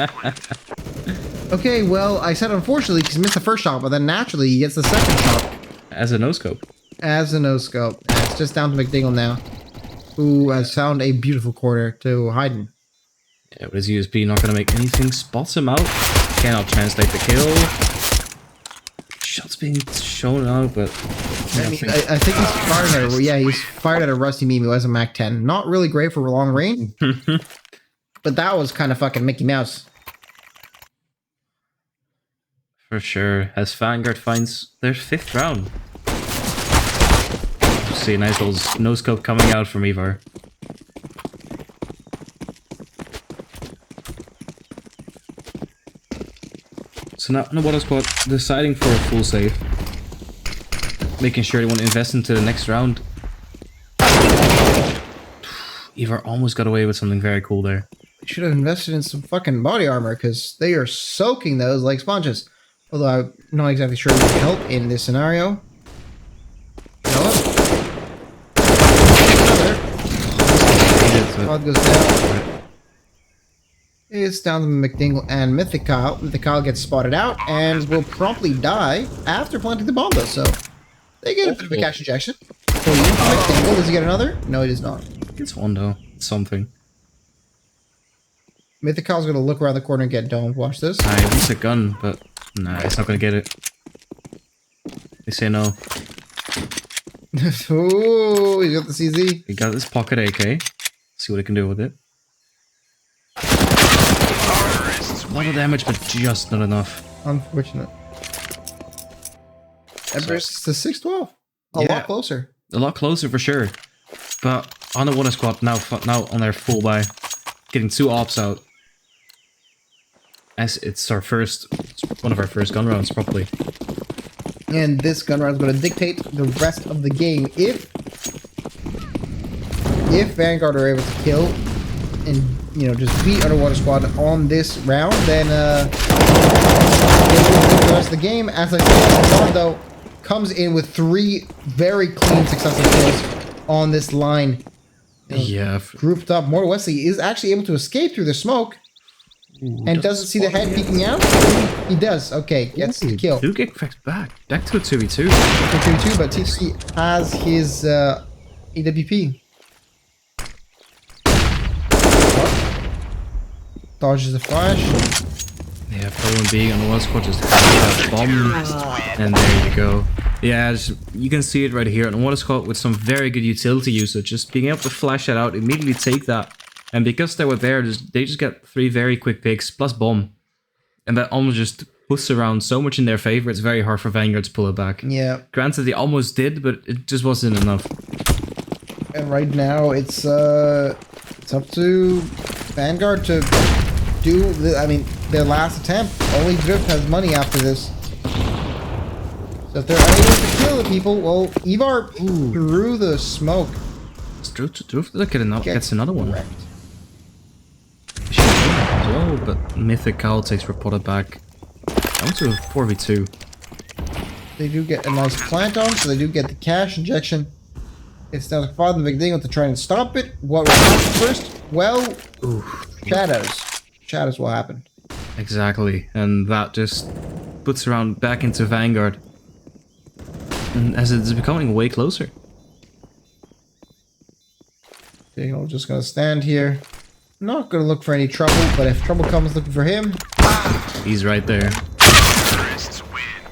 Okay, well, I said unfortunately because he missed the first shot, but then naturally he gets the second shot. As a no-scope. As a no-scope. And it's just down to McDingle now, who has found a beautiful corner to hide in. Yeah, with his USP not gonna make anything. Spots him out. Cannot translate the kill. Shots being shown out, but I mean, I think he's fired at a, yeah, he's fired at a Rusty Meme who has a Mac 10. Not really great for long range, but that was kind of fucking Mickey Mouse. for sure. As Vanguard finds their 5th round. See a nice little no-scope coming out from Ivar. So now Underwater Squad deciding for a full save. Making sure they want to invest into the next round. Ivar almost got away with something very cool there. They should have invested in some fucking body armor because they are soaking those like sponges. Although I'm not exactly sure what would help in this scenario. You know what? Squad goes down. It's down to McDingle and Mythical. Mythical gets spotted out and will promptly die after planting the bomb though, so they get a bit of a cash injection. For you, McDingle, does he get another? No, he does not. Gets one though. Something. Mythical's gonna look around the corner and get domed. Watch this. I wants a gun, but nah, he's not gonna get it. They say no. Ooh, he's got the CZ. He got this pocket AK. See what he can do with it. A lot of damage, but just not enough. Unfortunate. That versus the 612. A lot closer. A lot closer for sure. But Underwater Squad now on their full buy. Getting 2 ops out. As it's one of our first gun rounds, probably. And this gun round is going to dictate the rest of the game. If Vanguard are able to kill and, you know, just beat Underwater Squad on this round, then they will win the rest of the game. As I said, Sean, though, comes in with 3 very clean, successful kills on this line. Yeah. Grouped up. Mortal Wesley is actually able to escape through the smoke. And doesn't see the head peeking out? He does. Okay, gets the kill. Do get cracked back. Back to a 2v2. 2v2, but TC has his AWP. Dodges the flash. Yeah, problem being on the one squad just that bomb. And there you go. Yeah, you can see it right here on the water squad with some very good utility usage. Just being able to flash that out, immediately take that. And because they were there, they just get 3 very quick picks plus bomb. And that almost just puts around so much in their favor, it's very hard for Vanguard to pull it back. Yeah. Granted, they almost did, but it just wasn't enough. And right now, it's up to Vanguard to do, their last attempt. Only Drift has money after this. So if they're unable to kill the people, well, Ivar through the smoke. Drift gets another one. Correct. As well, but Mythic Cowl takes reported back. Down to a 4v2. They do get a nice plant on, so they do get the cash injection. It's now the father of the big thing to try and stop it. What will happen first? Well, shadows. Shadows will happen. Exactly, and that just puts around back into Vanguard. And as it's becoming way closer. Okay, I'm just gonna stand here. Not gonna look for any trouble, but if trouble comes looking for him, he's right there.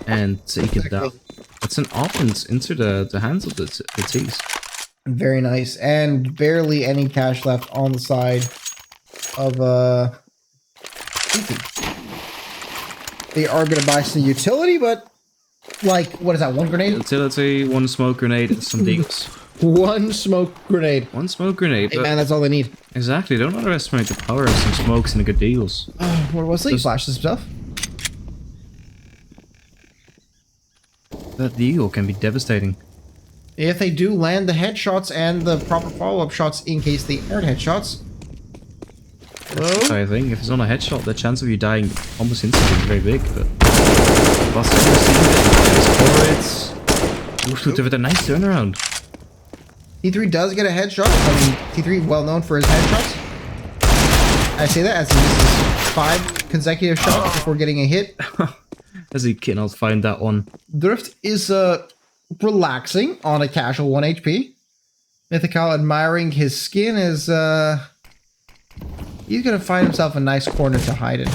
And take it down. That's an offense into the hands of the T's. very nice, and barely any cash left on the side of They are gonna buy some utility, but like, what is that? 1 grenade? Utility, 1 smoke grenade, and some deals. 1 smoke grenade. 1 smoke grenade. Hey man, that's all they need. Exactly. Don't underestimate the power of some smokes and good deals. What was it? Flash this stuff. That deal can be devastating. If they do land the headshots and the proper follow-up shots in case they aren't headshots. That's I think. If it's not a headshot, the chance of you dying almost instantly is very big, but... Oof, with a nice turnaround. T3 does get a headshot. I mean, T3 well known for his headshots. I say that as he misses 5 consecutive shots before getting a hit. As he cannot find that one. Drift is relaxing on a casual 1 HP. Mythical admiring his skin is he's gonna find himself a nice corner to hide in.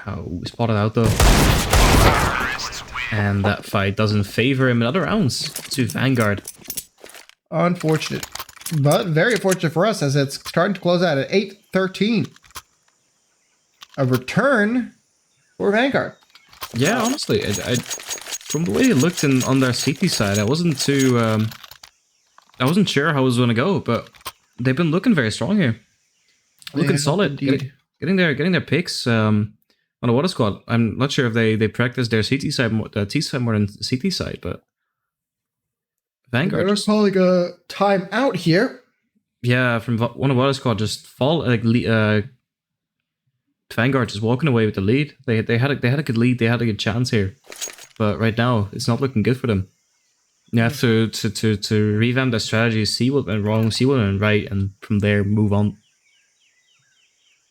Oh, spotted out though. And that fight doesn't favor him in other rounds to Vanguard. Unfortunate. But very fortunate for us as it's starting to close out at 8-13. A return for Vanguard. Yeah, honestly, I from the way it looked on their CT side, I wasn't too I wasn't sure how it was going to go, but they've been looking very strong here, looking solid, getting their picks on the water squad. I'm not sure if they practiced their CT side more, T side more than CT side, but Vanguard. They're calling a timeout here. Yeah, from one of water squad just Vanguard just walking away with the lead. They had a good lead. They had a good chance here, but right now it's not looking good for them. You have to revamp their strategy, see what went wrong, see what went right, and from there move on.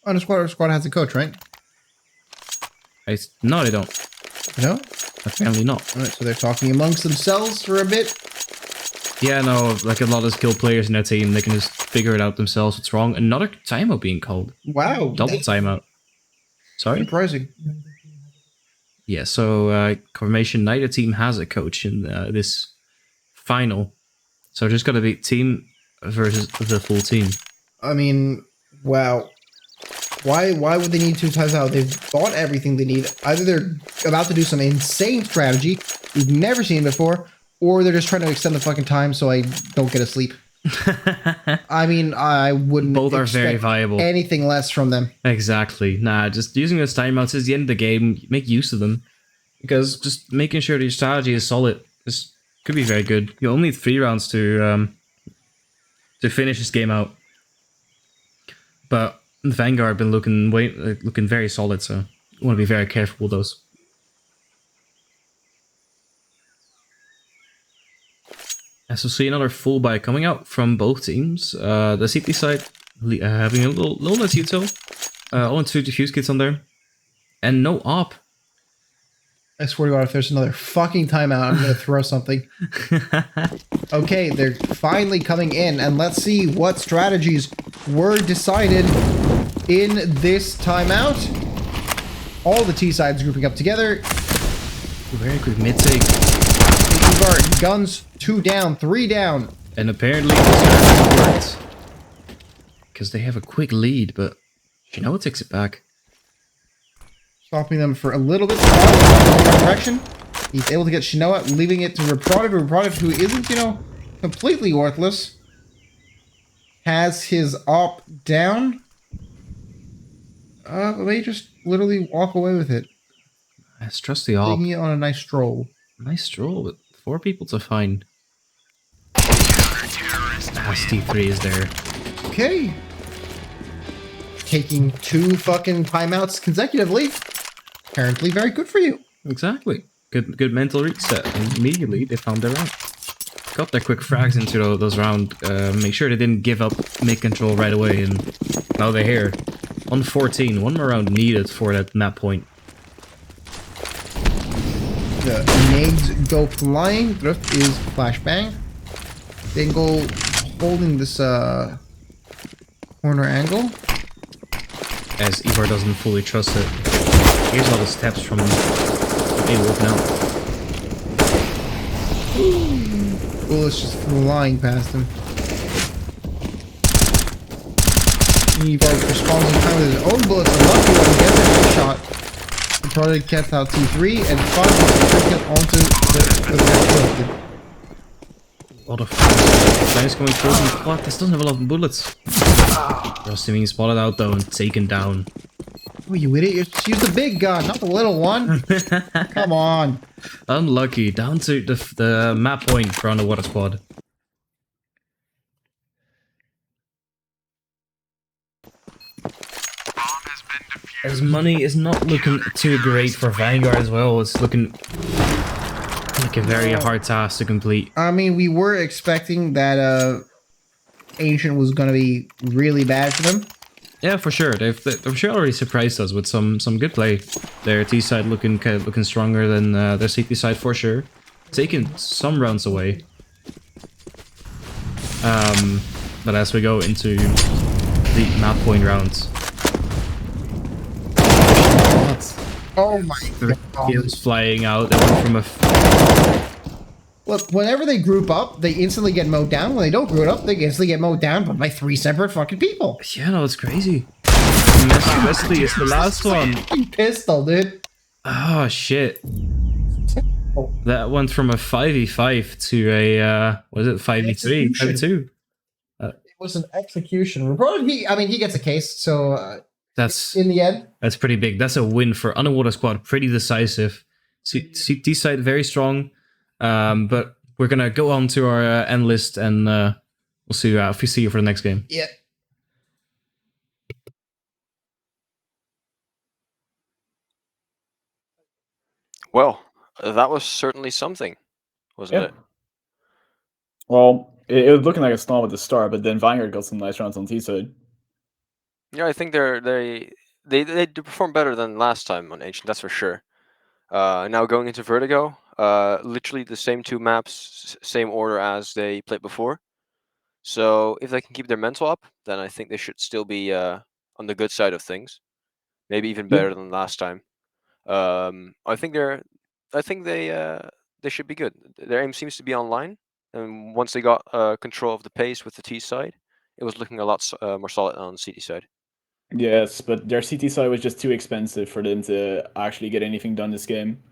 Our squad has a coach, right? No, they don't. No, apparently not. All right, so they're talking amongst themselves for a bit. Yeah, no, like a lot of skilled players in their team, they can just figure it out themselves. What's wrong? Another timeout being called. Wow, double timeout. Sorry? Surprising. Yeah, so Confirmation neither team has a coach in this final. So just gotta be team versus the full team. I mean, wow. Why would they need 2 times out? They've bought everything they need. Either they're about to do some insane strategy we've never seen before, or they're just trying to extend the fucking time so I don't get asleep. I mean, I wouldn't. Both are very viable. Anything less from them. Exactly. Nah, just using those timeouts is the end of the game. Make use of them. because just making sure your strategy is solid could be very good. You only need 3 rounds to finish this game out. But Vanguard been looking very solid, so you want to be very careful with those. As we see another full buy coming out from both teams. The CT side having a little less util. Only 2 diffuse kits on there. And no op. I swear to God, if there's another fucking timeout, I'm gonna throw something. Okay, they're finally coming in, and let's see what strategies were decided in this timeout. All the T sides grouping up together. Very quick mid take. Guard, guns, 2 down, 3 down. And apparently this worked. Because they have a quick lead, but Shinoa takes it back. Stopping them for a little bit. Right direction. He's able to get Shinoa, leaving it to Reproduct, who isn't, you know, completely worthless. Has his op down. May just literally walk away with it. Let's trust the op. Taking it on a nice stroll. Nice stroll, but 4 people to find. T3 is there. Okay. Taking 2 fucking timeouts consecutively. Apparently very good for you. Exactly. Good mental reset. And immediately they found their round. Got their quick frags into those rounds. Make sure they didn't give up mid control right away. And now they're here. On 14. 1 more round needed for that map point. The nades go flying. Drift is flashbang. Bingo holding this corner angle. As Ivar doesn't fully trust it. Here's all the steps from A walking out. Bullets just flying past him. Ivar responds in time with his own bullets. A lucky one gets a shot. The product gets out T3 and finds the get onto the A lot of flames coming towards him. Fuck, this doesn't have a lot of bullets. Just being spotted out though and taken down. Oh, you idiot. Just use the big gun, not the little one. Come on. Unlucky. Down to the map point for Underwater Squad. As money is not looking too great for Vanguard as well. It's looking like a very hard task to complete. I mean, we were expecting that Ancient was going to be really bad for them. Yeah, for sure. They've sure already surprised us with some good play. Their T side looking stronger than their CT side for sure. Taking some rounds away. But as we go into the map point rounds. Oh my god. Kills flying out. They went from a... Look, whenever they group up, they instantly get mowed down. When they don't group up, they instantly get mowed down by 3 separate fucking people. Yeah, no, it's crazy. Wesley is the last one. Pistol, dude. Oh, shit. That went from a 5v5 to a, what is it, 5v3? 5v2. It was an execution. Probably, I mean, he gets a case, so that's in the end. That's pretty big. That's a win for Underwater Squad. Pretty decisive. CT side very strong. But we're gonna go on to our end list and we'll see if we see you for the next game. Yeah. Well, that was certainly something, wasn't it? Well, it was looking like a storm at the start, but then Vanguard got some nice rounds on T side. Yeah, I think they perform better than last time on Ancient, that's for sure. Now going into Vertigo, literally the same 2 maps, same order as they played before. So if they can keep their mental up, then I think they should still be on the good side of things. Maybe even better than last time. I think they should be good. Their aim seems to be online, and once they got control of the pace with the T side, it was looking a lot more solid on the CT side. Yes, but their CT side was just too expensive for them to actually get anything done this game.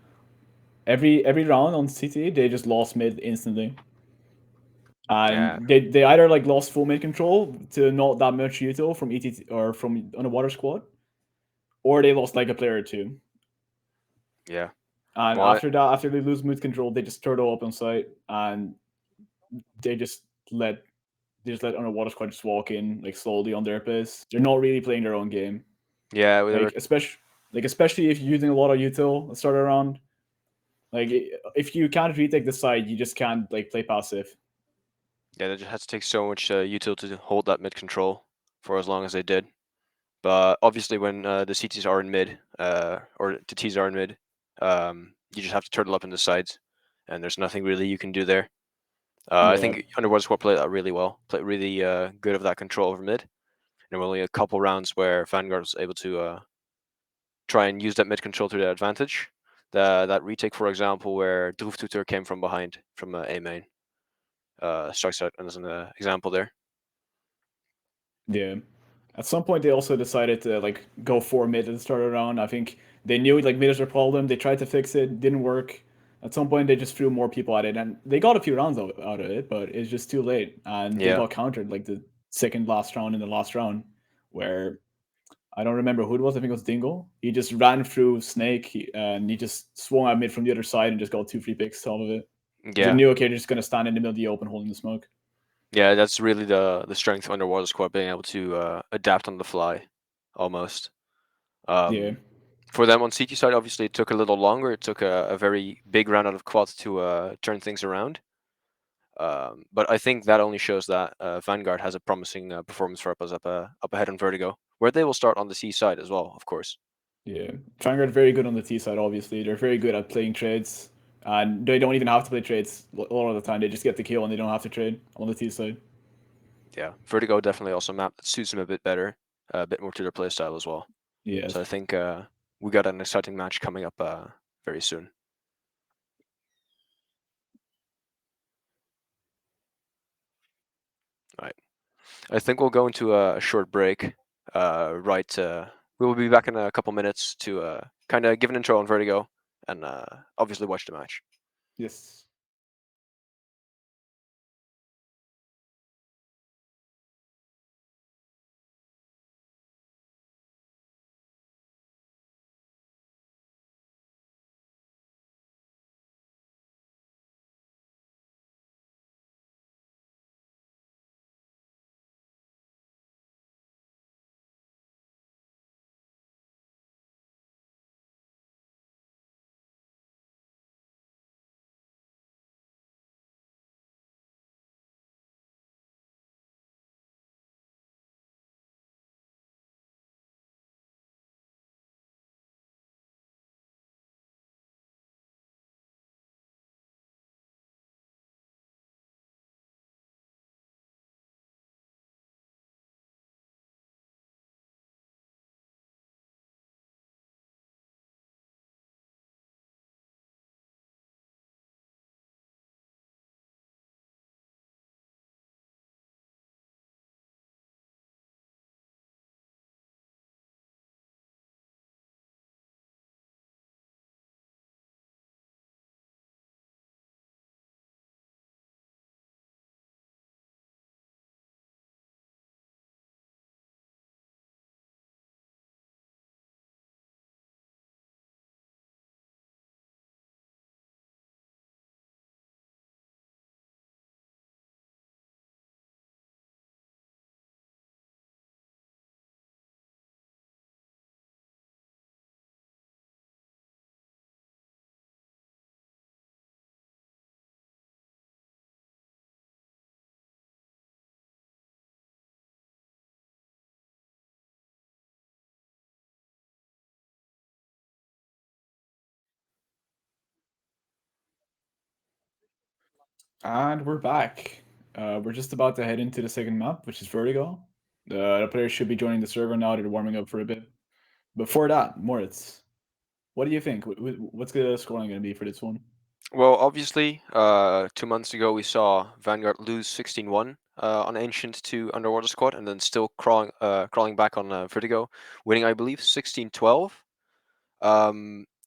Every round on CT, they just lost mid instantly. And they either like lost full mid control to not that much util from ETT or from Underwater Squad, or they lost like a player or 2. Yeah. And Well, after that, after they lose mood control, they just turtle up on site and they just let Underwater Squad just walk in like slowly on their pace. They're not really playing their own game. yeah, they were, Especially if you're using a lot of util at start around. Like if you can't retake the side, you just can't like play passive. yeah, they just had to take so much util to hold that mid control for as long as they did. But obviously, when the CTs are in mid, or the Ts are in mid, you just have to turtle up in the sides, and there's nothing really you can do there. I think Underwater Squad played that really well, played really good of that control over mid. And there were only a couple rounds where Vanguard was able to try and use that mid control to their advantage. That retake, for example, where Droeftoeter came from behind from A main, strikes out as an example there. Yeah. At some point, they also decided to like go for mid at the start around. I think they knew like mid is their problem. They tried to fix it, didn't work. At some point, they just threw more people at it, and they got a few rounds out of it, but it's just too late. And they Yeah. got countered like the second last round in the last round, where I don't remember who it was. I think it was Dingle. He just ran through Snake and he just swung at mid from the other side and just got 2 free picks off of it. They Yeah. knew, okay, they're just going to stand in the middle of the open holding the smoke. Yeah, that's really the strength of Underwater Squad, being able to adapt on the fly, almost. Yeah. For them on CT side, obviously, it took a little longer. It took a very big round out of quad to turn things around. But I think that only shows that Vanguard has a promising performance for up ahead on Vertigo, where they will start on the C side as well, of course. Yeah. Vanguard very good on the T side, obviously. They're very good at playing trades. And they don't even have to play trades a lot of the time. They just get the kill and they don't have to trade on the T side. Yeah, Vertigo definitely also a map that suits them a bit better, a bit more to their playstyle as well. Yeah. So I think we got an exciting match coming up very soon. All right. I think we'll go into a short break. We will be back in a couple minutes to kind of give an intro on Vertigo and obviously watch the match. Yes. And we're back. We're just about to head into the second map, which is Vertigo. The players should be joining the server now. They're warming up for a bit. Before that, Moritz, what do you think? What's the scoring going to be for this one? Well, obviously, 2 months ago we saw Vanguard lose 16-1 on Ancient to Underwater Squad, and then still crawling back on Vertigo, winning, I believe, 16-12.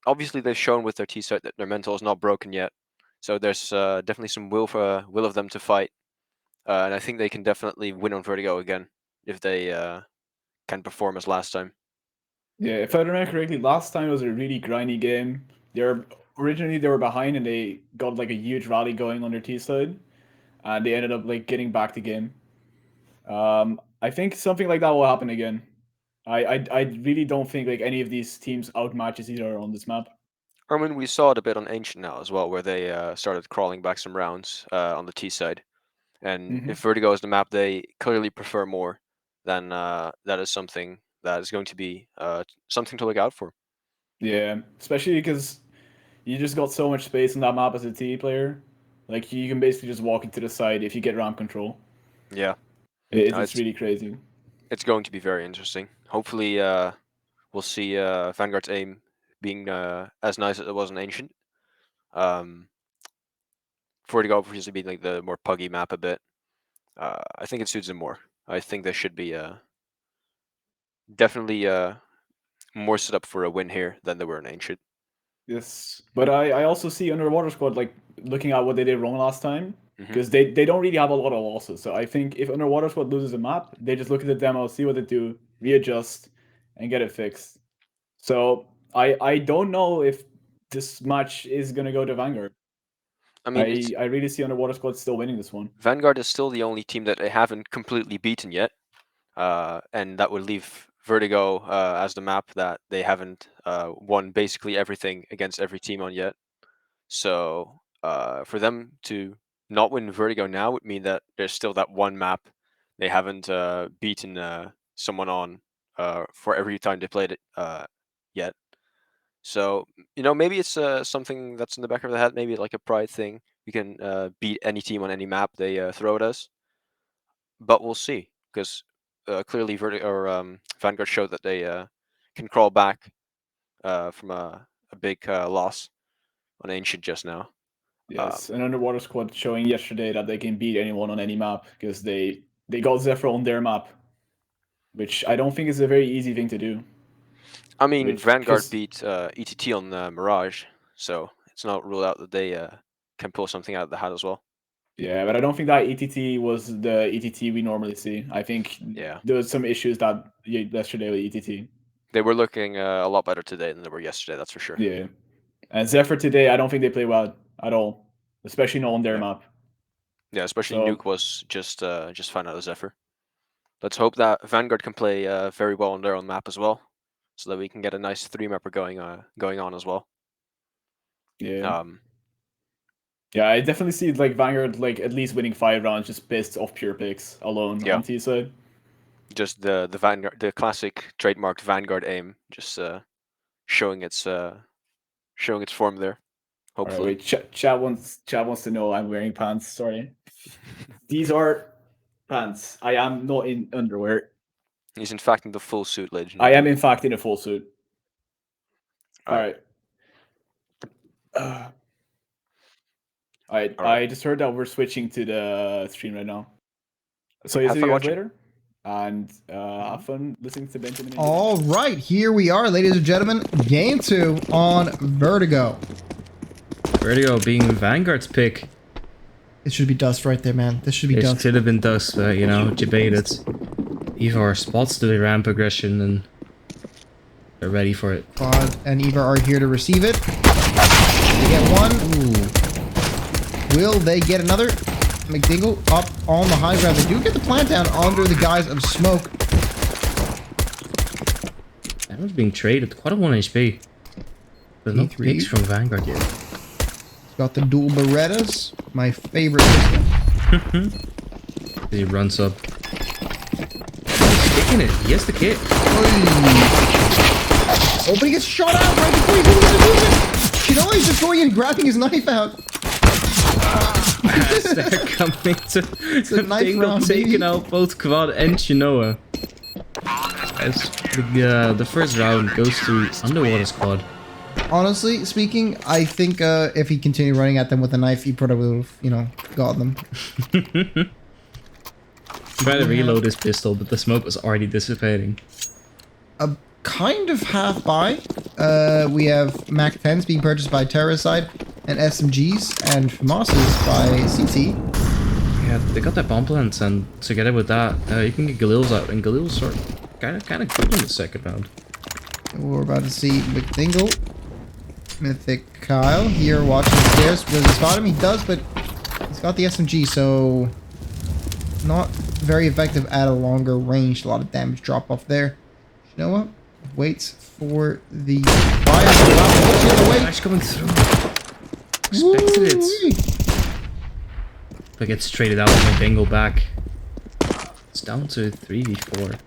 Obviously, they've shown with their T-side that their mental is not broken yet, so there's definitely some will of them to fight, and I think they can definitely win on Vertigo again if they can perform as last time. Yeah, if I remember correctly, last time it was a really grindy game. They're originally they were behind and they got like a huge rally going on their T side, and they ended up like getting back the game. I think something like that will happen again. I really don't think like any of these teams outmatches each other on this map. I mean, we saw it a bit on Ancient now as well, where they started crawling back some rounds on the T side. And if Vertigo is the map they clearly prefer more, then that is something that is going to be something to look out for. Yeah, especially because you just got so much space on that map as a T player. Like you can basically just walk into the side if you get ramp control. Yeah, It's really crazy. it's going to be very interesting. Hopefully, we'll see Vanguard's aim being as nice as it was in Ancient. Vertigo obviously being like the more puggy map a bit. I think it suits them more. I think they should be definitely more set up for a win here than they were in Ancient. Yes, but I also see Underwater Squad like looking at what they did wrong last time Mhm. because they don't really have a lot of losses. So I think if Underwater Squad loses a map, they just look at the demo, see what they do, readjust, and get it fixed. So I don't know if this match is gonna go to Vanguard. I mean, I really see Underwater Squad still winning this one. Vanguard is still the only team that they haven't completely beaten yet, and that would leave Vertigo as the map that they haven't won basically everything against every team on yet. So for them to not win Vertigo now would mean that there's still that one map they haven't beaten someone on for every time they played it yet. So maybe it's something that's in the back of the head, maybe like a pride thing. We can beat any team on any map they throw at us, but we'll see because clearly Vanguard showed that they can crawl back from a big loss on Ancient just now. Yes, and Underwater Squad showing yesterday that they can beat anyone on any map because they got Zephyr on their map, which I don't think is a very easy thing to do. I mean, Which, Vanguard because beat ETT on Mirage, so it's not ruled out that they can pull something out of the hat as well. yeah, but I don't think that ETT was the ETT we normally see. I think Yeah. there was some issues that yesterday with ETT. They were looking a lot better today than they were yesterday, that's for sure. Yeah, and Zephyr today, I don't think they play well at all, especially not on their Yeah. map. Yeah, especially So- Nuke was just fine out of Zephyr. Let's hope that Vanguard can play very well on their own map as well, so that we can get a nice 3-mapper going on as well. Yeah. Yeah, I definitely see like Vanguard like at least winning 5 rounds just based off pure picks alone Yeah. on T side. Just the Vanguard, the classic trademarked Vanguard aim, just showing its form there. Alright, Hopefully. wait, chat wants to know I'm wearing pants. Sorry, these are pants. I am not in underwear. He's in fact in the full suit, ladies and I gentlemen. am in fact in a full suit. Alright. Alright. I Alright. just heard that we're switching to the stream right now. So Have see fun you guys watching. later, and have fun listening to Benjamin. and All right, here we are, ladies and gentlemen. Game 2 on Vertigo. Vertigo being Vanguard's pick. It should be dust right there, man. This should be It dust. should have been dust, but debated. Eva spots the ramp aggression and they're ready for it. Quad and Eva are here to receive it. They get one. Ooh. Will they get another? McDingle up on the high ground. They do get the plant down under the guise of smoke. That was being traded. Quite a 1 HP. There's no E3. picks from Vanguard yet. Got the dual Berettas. My favorite system. He runs up. He's kicking it. He has the kit. Oh, but he gets shot out right before he's even gonna do it. You know, he's just going and grabbing his knife out. As they're coming to a knife Dingle round, taking baby. out both Quad and Chinoa. As the first round goes to Underwater Squad. Honestly speaking, I think if he continued running at them with a knife, he probably would have, got them. Trying to reload his pistol, but the smoke was already dissipating. Kind of half by. We have Mac 10s being purchased by Terracide, and SMGs and FAMASs by CT. Yeah, they got that bomb plant, and together with that, you can get Galil's out, and Galil's are kind of good in the second round. We're about to see McDingle Mythic Kyle here watching the stairs. Does he spot him? He does, but he's got the SMG, so not very effective at a longer range. A lot of damage drop off there. You know what? Waits for the fire to drop. Looks the other way. Flash coming through. Expected Woo-wee. it. But gets traded out with my dingle back. It's down to 3v4.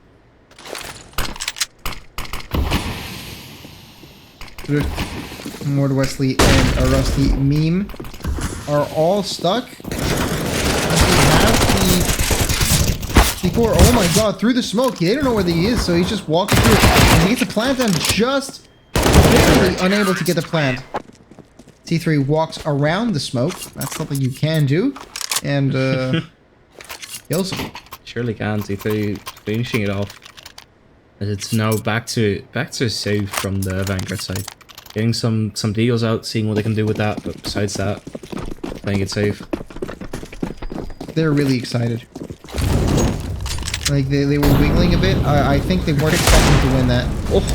Mord Wesley and a Rusty Meme are all stuck. Before, oh my god, through the smoke. They don't know where he is, so he's just walking through it. And he gets the plant down, just barely unable to get the plant. T3 walks around the smoke. That's something you can do. And kills him. Surely can. T3 finishing it off. And it's now back to save from the Vanguard side. Getting some deals out, seeing what they can do with that, but besides that, playing it safe. They're really excited. Like, they were wiggling a bit. I think they weren't expecting to win that.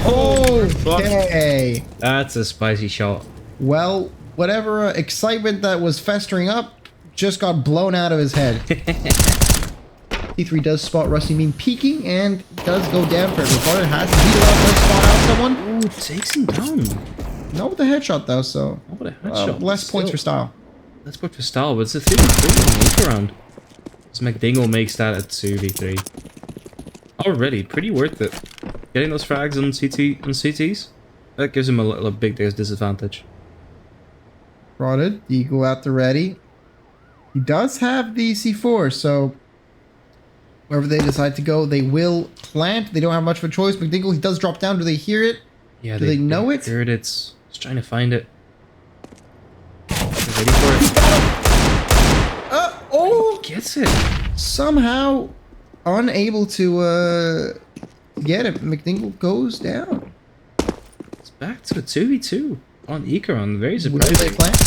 Oh, okay. That's a spicy shot. Well, whatever excitement that was festering up just got blown out of his head. T3 does spot Rusty Mean peeking and does go down for it. Reporter has to beat up, does spot out someone. Ooh, takes him down. Not with the headshot though, so Not with a headshot. less points for style. Let's put for style, but it's a 3v3 look around. So McDingle makes that at 2v3. Already, pretty worth it. Getting those frags on CTs, that gives him a big disadvantage. Prodded, Eagle out the ready. He does have the C4, so wherever they decide to go, they will plant. They don't have much of a choice. McDingle, he does drop down. Do they hear it? Yeah, Do they know it? Heard it. Just trying to find it. They're ready for it. Oh! Gets it. Somehow unable to get it. McDingle goes down. It's back to the 2v2 on Ikaron. Very What do they surprising. plant?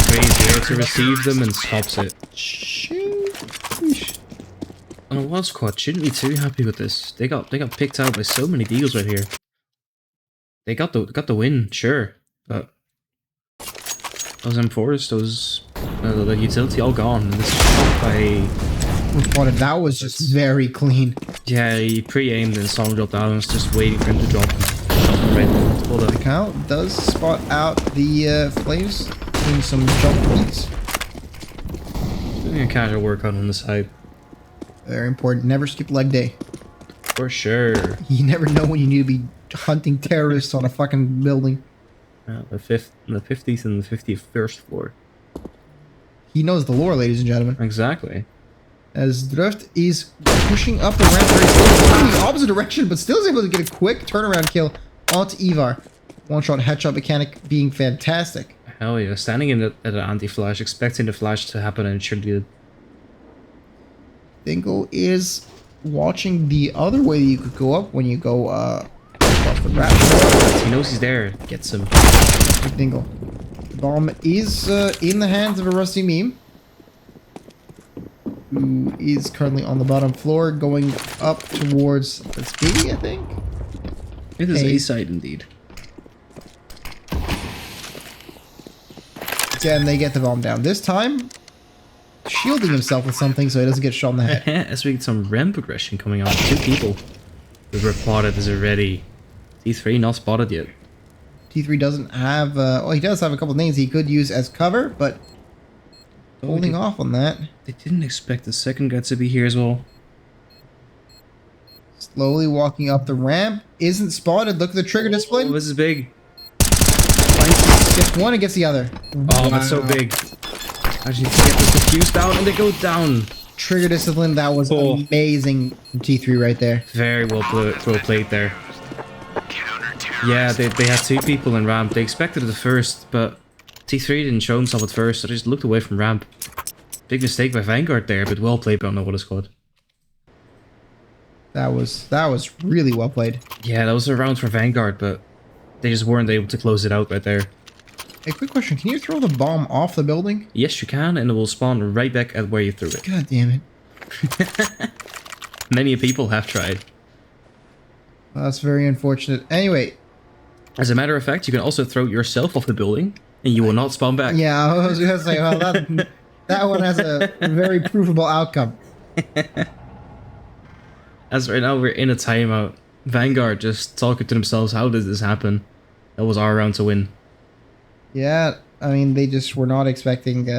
Crazy there to receive them and stops it. Sheesh. On a wild squad, shouldn't be too happy with this. They got picked out by so many deals right here. They got the win, sure, but those M4s, those the utility all gone. And this shot by That was just very clean. yeah, he pre-aimed and saw him drop down and was just waiting for him to drop. Right, hold up. Kyle does spot out the flames, doing some jump beats. Doing a casual workout on the side. Very important. Never skip leg day. For sure. You never know when you need to be hunting terrorists on a fucking building. The 50th and the 51st floor. He knows the lore, ladies and gentlemen. Exactly. As Drift is pushing up the ramp very slowly, in the opposite direction, but still is able to get a quick turnaround kill onto Ivar. One-shot headshot mechanic being fantastic. Hell yeah. Standing in at an anti-flash, expecting the flash to happen, and it sure did. Dingle is watching the other way you could go up when you go across the ramp. He knows he's there. Gets him. Dingle. The bomb is in the hands of a Rusty Meme, who is currently on the bottom floor, going up towards that's B, I think. It is Hey. A side indeed. Again, they get the bomb down. This time, shielding himself with something so he doesn't get shot in the head. As we get some ramp aggression coming on. 2 people. The reported is already. T3 not spotted yet. T3 doesn't have, well, he does have a couple of names he could use as cover, but holding off on that. They didn't expect the second guy to be here as well. Slowly walking up the ramp. Isn't spotted. Look at the trigger display. Oh, this is big. Gets one and gets the other. Oh, that's so big. Actually, get this diffuse down and they go down. Trigger discipline. That was amazing from T3 right there. Very well played there. Yeah, they had 2 people in ramp. They expected it at first, but T3 didn't show himself at first, so they just looked away from ramp. Big mistake by Vanguard there, but well played by UNDERWATERSQUAD. That was really well played. Yeah, that was a round for Vanguard, but they just weren't able to close it out right there. A quick question. Can you throw the bomb off the building? Yes, you can, and it will spawn right back at where you threw it. God damn it. Many people have tried. That's very unfortunate. Anyway, As a matter of fact, you can also throw yourself off the building, and you will not spawn back. Yeah, I was gonna say, well, that one has a very provable outcome. As right now we're in a timeout, Vanguard just talking to themselves, how did this happen? That was our round to win. Yeah, I mean, they just were not expecting...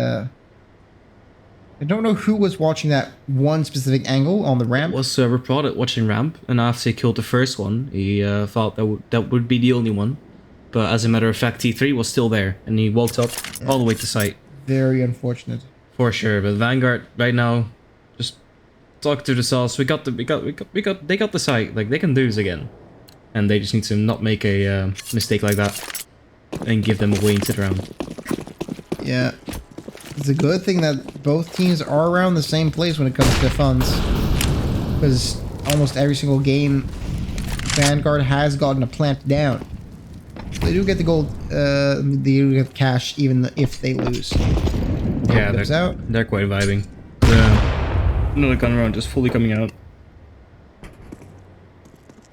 I don't know who was watching that one specific angle on the ramp. It was reported watching ramp, and after he killed the first one, he thought that would be the only one. But as a matter of fact, T3 was still there, and he walked up all the way to site. Very unfortunate. For sure, but Vanguard right now, just talk to themselves. They got the site. Like, they can do this again, and they just need to not make a mistake like that, and give them a way into the round. Yeah. It's a good thing that both teams are around the same place when it comes to funds. Because almost every single game, Vanguard has gotten a plant down. They do get the gold, they do get cash even if they lose. Yeah, they're quite vibing. Another gun round just fully coming out.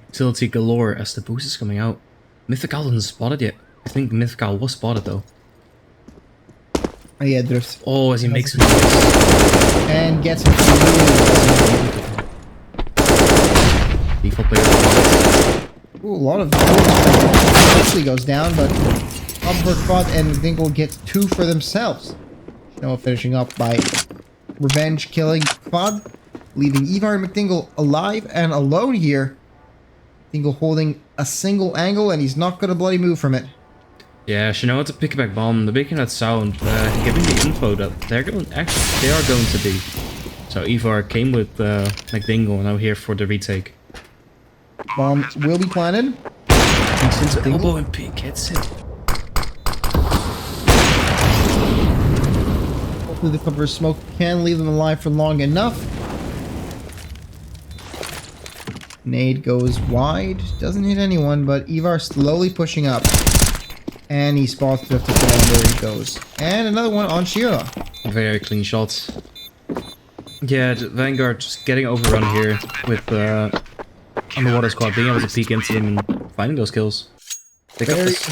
Utility galore as the boost is coming out. Mythical isn't spotted yet. I think Mythical was spotted though. Oh yeah, Drift. Oh, as he makes it. And gets him. Default player. Ooh, a lot of bullets. Quickly goes down, but UNDERWATERSQUAD and Dingle get 2 for themselves. Noah finishing up by revenge killing Quad, leaving Ivar and McDingle alive and alone here. Dingle holding a single angle, and he's not gonna bloody move from it. Yeah, she knows it's a pickback bomb. They're making that sound, giving the info that they are going to be. So Ivar came with McDingle, now here for the retake. Bomb will be planted. Elbow and peek hits it. Hopefully the cover of smoke can leave them alive for long enough. Nade goes wide. Doesn't hit anyone, but Ivar slowly pushing up. And he spots Drift again. There he goes. And another one on Shira. Very clean shots. Yeah, Vanguard just getting overrun here with UNDERWATERSQUAD being able to peek into him and finding those kills. They got this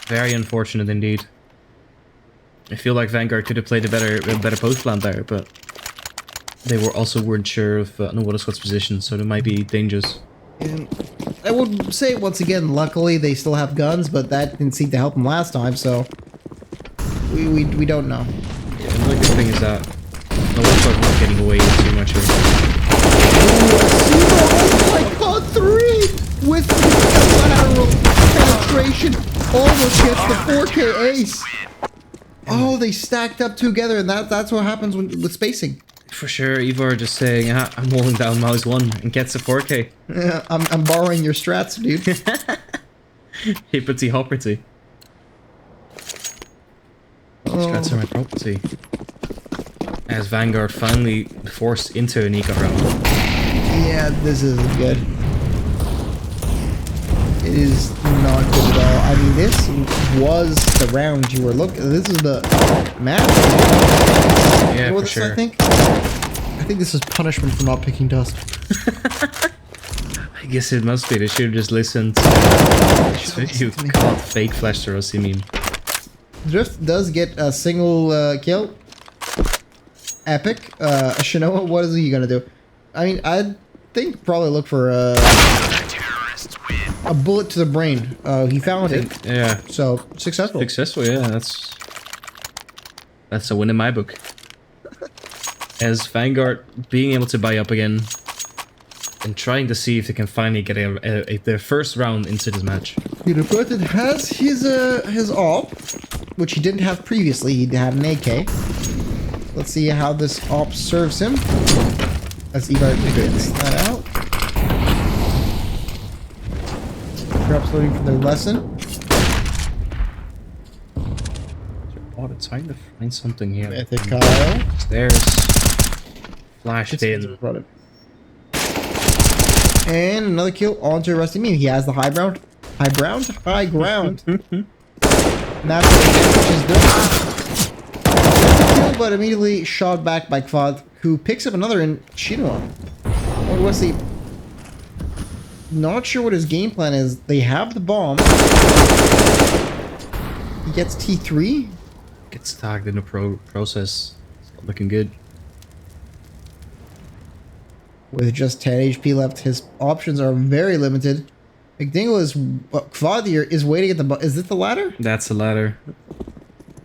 very unfortunate indeed. I feel like Vanguard could have played a better post plan there, but they weren't sure of UNDERWATERSQUAD's position, so it might be dangerous. And I would say once again, luckily they still have guns, but that didn't seem to help them last time, so we don't know. Yeah, the good thing is that UNDERWATERSQUAD not getting away with too much here. Oh my god, 3 with lateral penetration almost gets the 4K ace. Oh, they stacked up together, and that's what happens with spacing. For sure, Ivar just saying, I'm holding down mouse 1 and gets a 4K. Yeah, I'm borrowing your strats, dude. Hippity hoppity. Strats are my property. As Vanguard finally forced into an eco round. Yeah, this isn't good. It is not good at all. I mean, this was the round you were looking. This is the map. Yeah, You know for this, sure. I think this is punishment for not picking dust. I guess it must be. They should have just listened. You called fake flash to us, you mean? Drift does get a single kill. Epic. Shinoa, what is he gonna do? I mean, I think probably look for a bullet to the brain. He found it. Yeah. So, successful. Successful, yeah. That's a win in my book. As Vanguard being able to buy up again and trying to see if they can finally get their first round into this match. Untitled has his op, which he didn't have previously. He had an AK. Let's see how this op serves him. As Ivar figures that out. Perhaps learning from their lesson. Oh, it's trying to find something here. Mythical. There's flashed in. And another kill onto Rusty Meme. He has the high ground. And that's what he is doing. Kill, but immediately shot back by Quad, who picks up another in Shinwa. What was he? Not sure what his game plan is. They have the bomb. He gets T3. Gets tagged in the process. It's not looking good. With just 10 HP left, his options are very limited. McDingle is... Kvaddir is waiting at the... Is this the ladder? That's the ladder.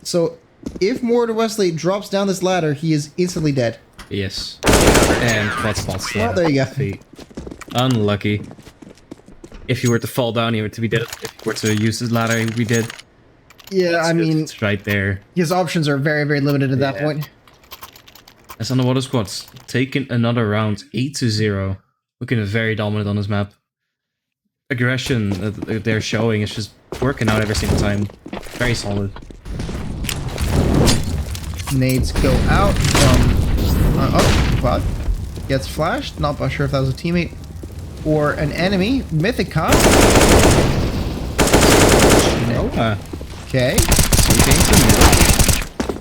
So, if Mord Wesley drops down this ladder, he is instantly dead. Yes. And Quad spots the Oh, there you go. feet. Unlucky. If you were to fall down, he would to be dead. If you were to use his ladder, he would be dead. Yeah, I mean, It's right there. his options are very, very limited at that Yeah. point. As Underwater Squad's taken another round, 8-0. Looking very dominant on this map. Aggression that they're showing is just working out every single time. Very solid. Nades go out from... oh, Cloud gets flashed. Not sure if that was a teammate or an enemy. Mythica. No. Okay.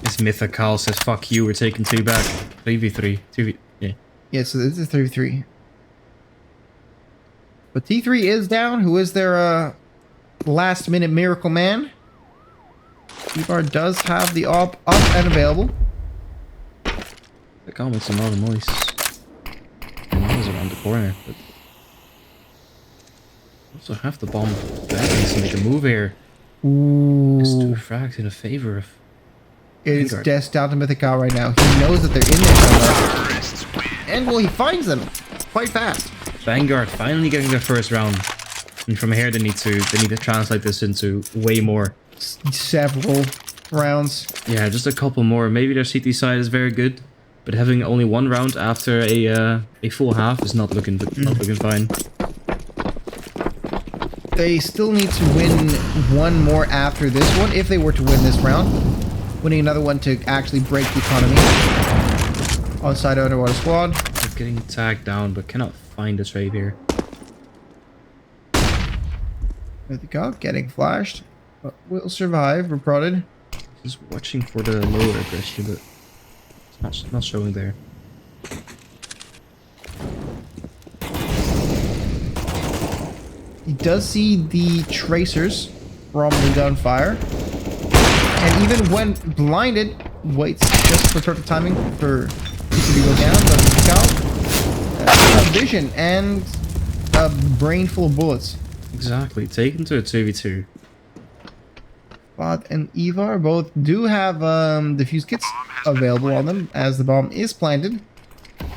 This Mythical says, fuck you, we're taking 2 back. 3v3. 2v... Yeah. Yeah, so this is 3v3. But T3 is down. Who is their last minute miracle man? Evar does have the op up and available. The car makes a lot of noise. And that was around the corner, but... Also have the bomb back to make a move here. It's 2 Ooh. frags in a favor of... It is Vanguard. desk down to Mythical right now. He knows that they're in there somewhere. And well, he finds them quite fast. Vanguard finally getting their first round. And from here they need to translate this into way more. Several rounds. Yeah, just a couple more. Maybe their CT side is very good, but having only 1 round after a full half is not looking fine. They still need to win one more after this one if they were to win this round. Winning another one to actually break the economy. On side of Underwater Squad. They're getting tagged down, but cannot find this right here. There they go, getting flashed. But will survive, we're prodded. Just watching for the lower aggression, but it's not showing there. He does see the tracers from the gunfire. And even when blinded, waits just for perfect timing for it to go down. But Cal, vision and a brain full of bullets. Exactly, taken to a 2v2. Bot and Evar both do have defuse kits available on them as the bomb is planted.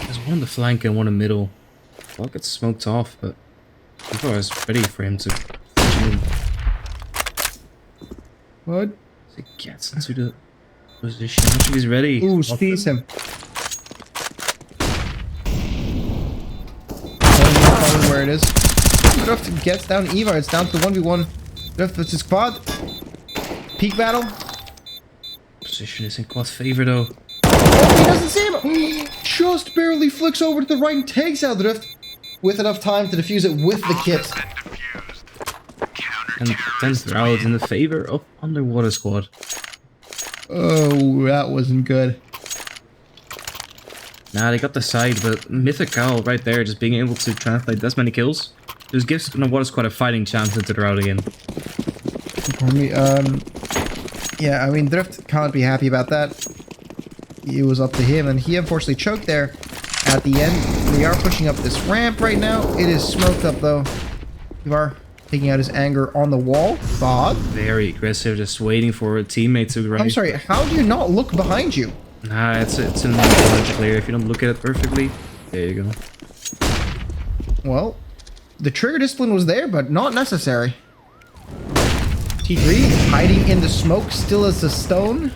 There's one in the flank and one in the middle. Well, gets smoked off, but Evar is ready for him to finish him. What? As he gets into the position, I think he's ready. Ooh, sees him. Probably where it is. Drift gets down Evar. It's down to 1v1. Drift with his quad. Peak battle. Position is in Quad's favor though. Oh, he doesn't see him. Just barely flicks over to the right and takes out Drift with enough time to defuse it with the kit. And 10th round in the favor of Underwater Squad. Oh, that wasn't good. Nah, they got the side, but Mythical right there, just being able to translate this many kills, just gives Underwater Squad a fighting chance into the round again. For me, yeah, I mean, Drift can't be happy about that. It was up to him, and he unfortunately choked there at the end. They are pushing up this ramp right now. It is smoked up, though. Evar taking out his anger on the wall. Bob. Very aggressive, just waiting for a teammate to rise. I'm sorry, how do you not look behind you? Nah, it's in the clear. If you don't look at it perfectly, there you go. Well, the trigger discipline was there, but not necessary. T3 hiding in the smoke, still as a stone.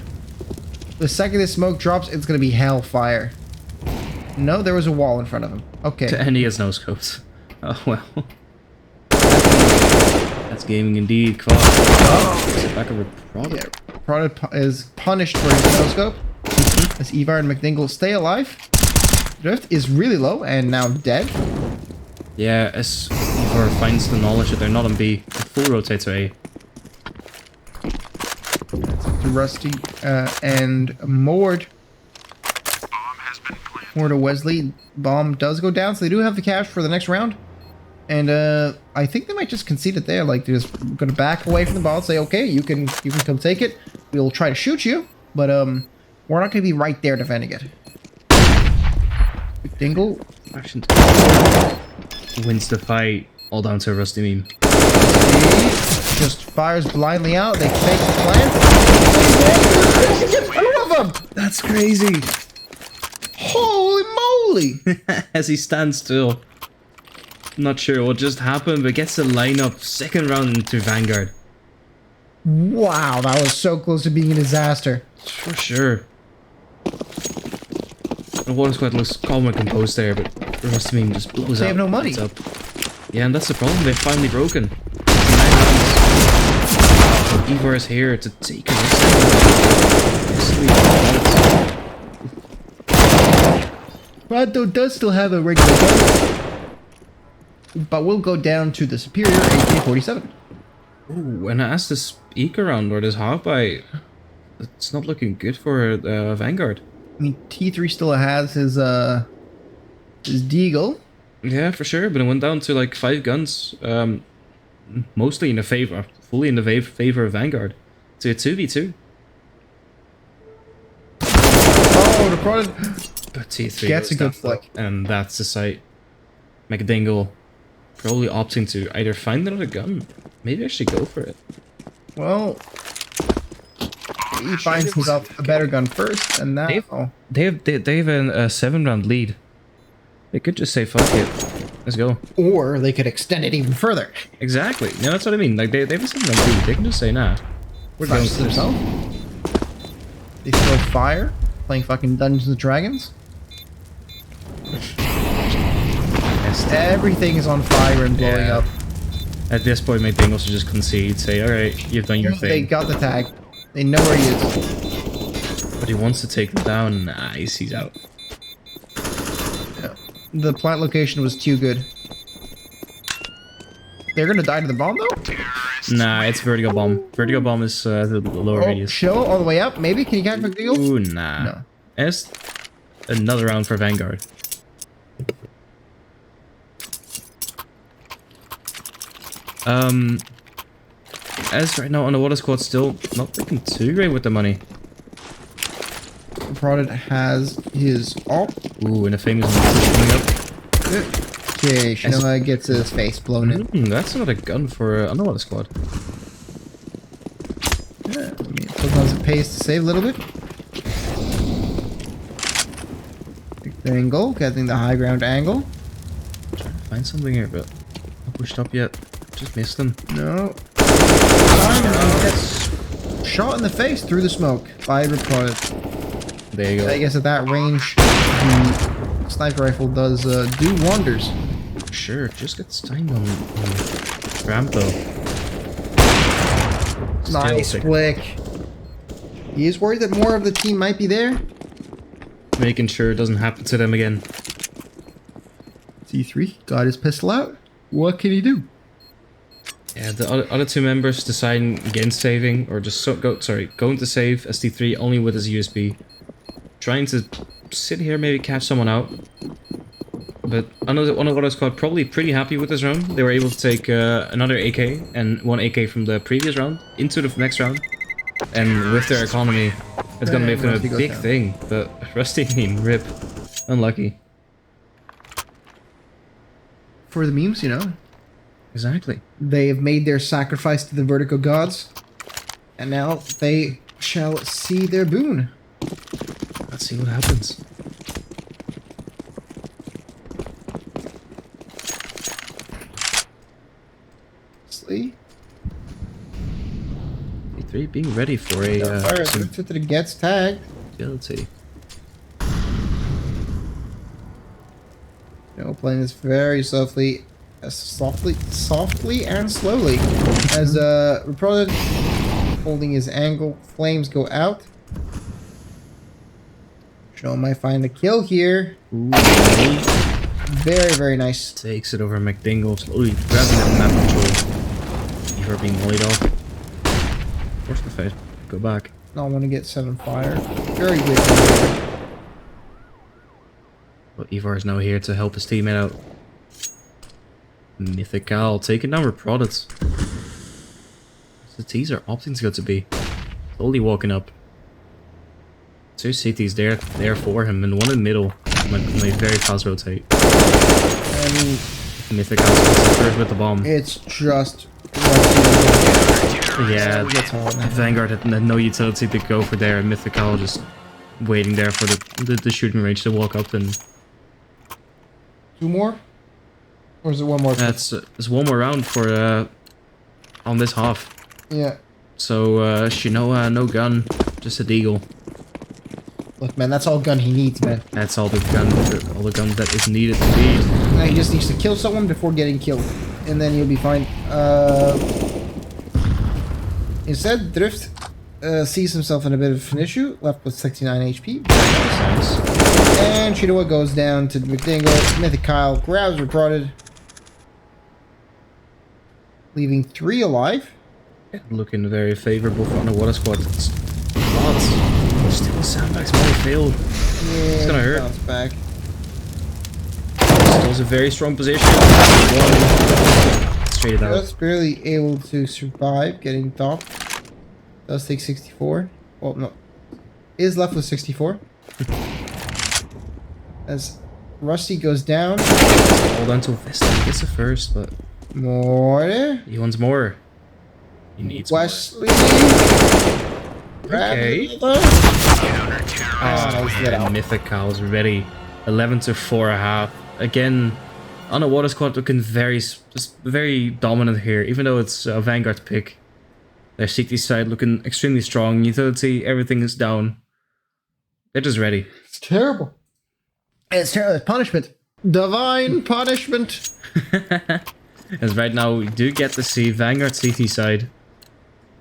The second this smoke drops, it's going to be hellfire. No, there was a wall in front of him. Okay. And he has no scopes. Oh well. That's gaming indeed. Quad. Oh. Back over Prod. Yeah, Prod is punished for his no-scope. As Evar and McDingle stay alive. Drift is really low and now dead. Yeah, as Evar finds the knowledge that they're not on B, a full rotate to A. To Rusty and Mord. Mord or Wesley. Bomb does go down, so they do have the cash for the next round. And I think they might just concede it there. Like, they're just gonna back away from the ball and say, okay, you can come take it. We'll try to shoot you, but we're not gonna be right there defending it. Dingle Action wins the fight. All down to a Rusty meme. just fires blindly out. They fake the plant. Two of them. That's crazy. Holy moly! As he stands still. Not sure what just happened, but gets the lineup second round into Vanguard. Wow, that was so close to being a disaster. For sure. The Water Squad looks calm and composed there, but the Rusty meme just blows They out. have no money. Up. Yeah, and that's the problem. They've finally broken. Ivor is here to take it. Rado does still have a regular gun, but will go down to the superior AK-47. Ooh, and as this Eek around or this Hawkeye, it's not looking good for Vanguard. I mean, T3 still has his Deagle. Yeah, for sure, but it went down to like 5 guns, mostly in the favor, fully in the favor of Vanguard. To a 2v2. Oh, the product But T3 gets a goes good down, flick. and that's the sight. McDingle probably opting to either find another gun, maybe actually go for it. Well, he finds himself a better gun first, and now They have a 7-round lead. They could just say fuck it, let's go. or they could extend it even further. Exactly. No, that's what I mean. Like they have a 7-round lead. They can just say nah. We're going Fires to this. themselves. They still fire, playing fucking Dungeons and Dragons. Everything is on fire and blowing Yeah. up. At this point, McDingle should just concede, say, alright, you've done your They thing. got the tag. They know where he is. But he wants to take them down. Nice, he's out. The plant location was too good. They're gonna die to the bomb though? Nah, it's Vertigo Bomb. Vertigo Bomb is the lower Oh, radius. show all the way up. Maybe can you catch McDeagle? Ooh, nah. No. It's another round for Vanguard. As right now, Underwater Squad still not looking too great with the money. The product has his op. Ooh, and a famous one coming up. Okay, Shinoa gets his face blown in. That's not a gun for Underwater Squad. Yeah, I mean, sometimes it pays to save a little bit. Angle, getting the high ground angle. Trying to find something here, but not pushed up yet. Just missed them. No. He gets shot in the face through the smoke by the product. There you go. I guess at that range, the sniper rifle does do wonders. Sure, just gets timed on ramp though. Nice Still flick. He is worried that more of the team might be there. making sure it doesn't happen to them again. T3 got his pistol out. What can he do? Yeah, the other 2 members deciding against saving, or just going to save ST3 only with his USB. Trying to sit here, maybe catch someone out. But Underwater Squad probably pretty happy with this round. They were able to take another AK and 1 AK from the previous round into the next round. And with their economy, it's gonna make them a Rusty goes big down. thing. But Rusty, rip. Unlucky. For the memes, you know. Exactly. They have made their sacrifice to the Vertigo gods. And now they shall see their boon. Let's see what happens. Sleep. E3 being ready for a Fire some it gets tagged. agility. You know, playing this very softly, softly and slowly. As Reproduct holding his angle, flames go out. Show might find a kill here. Ooh, Very, very nice. takes it over McDingle, slowly grabbing that map control. Before being mollied off. Force the fight. Go back. Not want to get set on fire. Very good. But Ivar is now here to help his teammate out. Mythical taking down Reprodded. The T's are opting to go to B. Slowly walking up. 2 cities there for him, and one in the middle. My very fast rotate. And Mythical's third with the bomb. it's just... Yeah, That's all, man. Vanguard had no utility to go for there, and Mythical just waiting there for the shooting range to walk up and... 2 more? Or is it 1 more? That's it's 1 more round for on this half. Yeah. So Shinoa, no gun, just a deagle. Look, man, that's all gun he needs, man. That's all the gun that is needed indeed. Now he just needs to kill someone before getting killed, and then he'll be fine. Instead, Drift sees himself in a bit of an issue, left with 69 HP. Nice. And Shinoa goes down to McDingle. Mythical grabs Reprodded, leaving 3 alive. Looking very favorable for Underwater Squad. But still, sandbags might fail. Yeah, It's gonna hurt. bounce back. Still's a very strong position. Straight out. Just barely able to survive, getting top. Does take 64. Well, no. Is left with 64. As Rusty goes down. Hold on till Vesta gets it first, but More. he wants more. He needs Wesley. Okay. Grab Oh, and Mythical's ready. 11 to 4.5. Again, Underwater Squad looking very dominant here, even though it's a Vanguard pick. Their CT side looking extremely strong. Utility, everything is down. They're just ready. It's terrible. It's terrible. It's punishment. Divine punishment. As right now, we do get to see Vanguard CT side.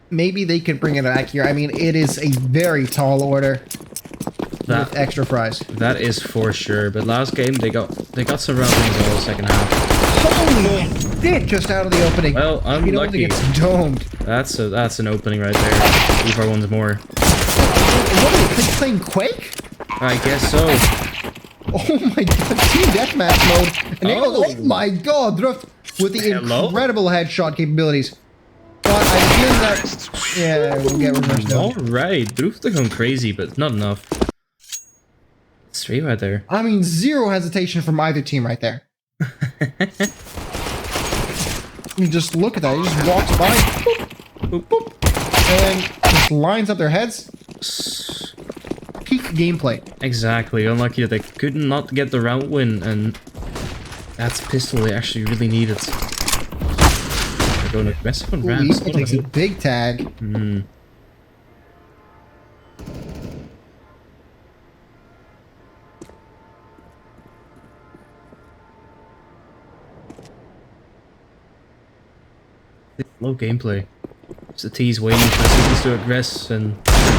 Maybe they could bring it back here. I mean, it is a very tall order with extra fries. That is for sure. But last game, they got surroundings all the second half. Holy shit! Just out of the opening. Well, You know, unlucky. gets domed. That's an opening right there. Leave our ones more. What are they playing Quake? I guess so. Oh my god, team deathmatch mode. And Oh. oh my god, Drift with the Hello? incredible headshot capabilities. But I feel that... Yeah, we'll get reversed now. Alright, Droof's going crazy, but not enough. Straight right there. I mean, 0 hesitation from either team right there. I mean, just look at that. He just walks by, boop, boop, boop, and just lines up their heads. Peak gameplay. Exactly. Unlucky that they could not get the round win, and that's pistol they actually really needed. They're going aggressive on Ooh, ramps. he takes a big tag. Hmm. Low gameplay. It's the T's waiting for the cities to aggress and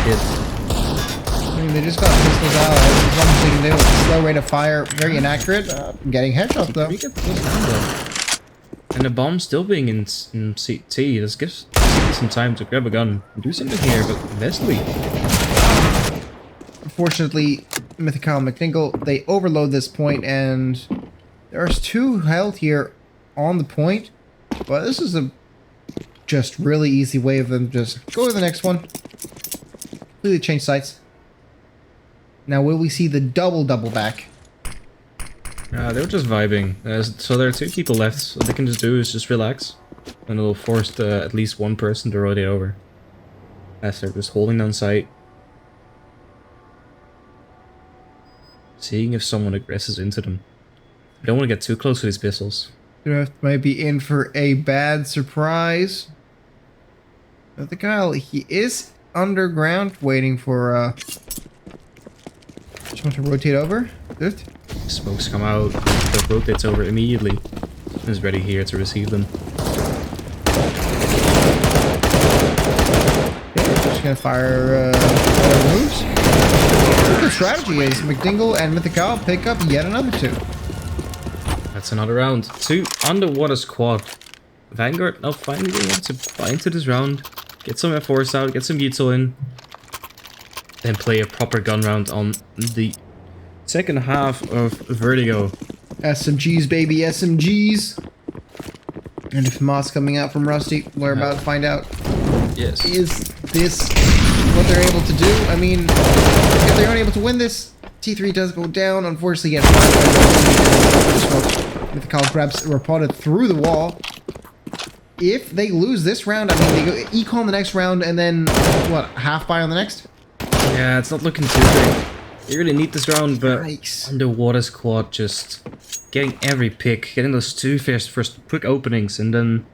hit. I mean, they just got pistols out. As long as they can do it. Slow rate of fire, very inaccurate. Getting headshots though. We get those down though. And the bomb still being in CT. This gives CT some time to grab a gun and do something here, but Wesley. Unfortunately, Mythical and McDingle, they overload this point, and there's 2 held here on the point. But this is a just really easy way of them just go to the next one. Completely change sights. Now, will we see the double back? They were just vibing. So there are 2 people left. So what they can just do is just relax. And it'll force at least one person to rotate over. As they're just holding on sight. Seeing if someone aggresses into them. You don't want to get too close to these pistols. Drift might be in for a bad surprise. Mythical, he is underground waiting for someone to rotate over. Drift. Smokes come out. The rotates over immediately. Is ready here to receive them. Just gonna fire moves. Good strategy is McDingle and Mythical pick up yet another 2. That's another round. 2 Underwater Squad. Vanguard now finally being able to buy into this round. Get some F4s out, get some util in. Then play a proper gun round on the second half of Vertigo. SMGs, baby, SMGs. And if Moss coming out from Rusty, we're about to find out. Yes. Is this what they're able to do? I mean, if they're unable to win this, T3 does go down. Unfortunately, gets Mythical grabs reported through the wall. If they lose this round, I mean, they go econ the next round and then, what, half buy on the next? Yeah, it's not looking too good. You really need this round, but Yikes. Underwater Squad just getting every pick, getting those two first quick openings, and then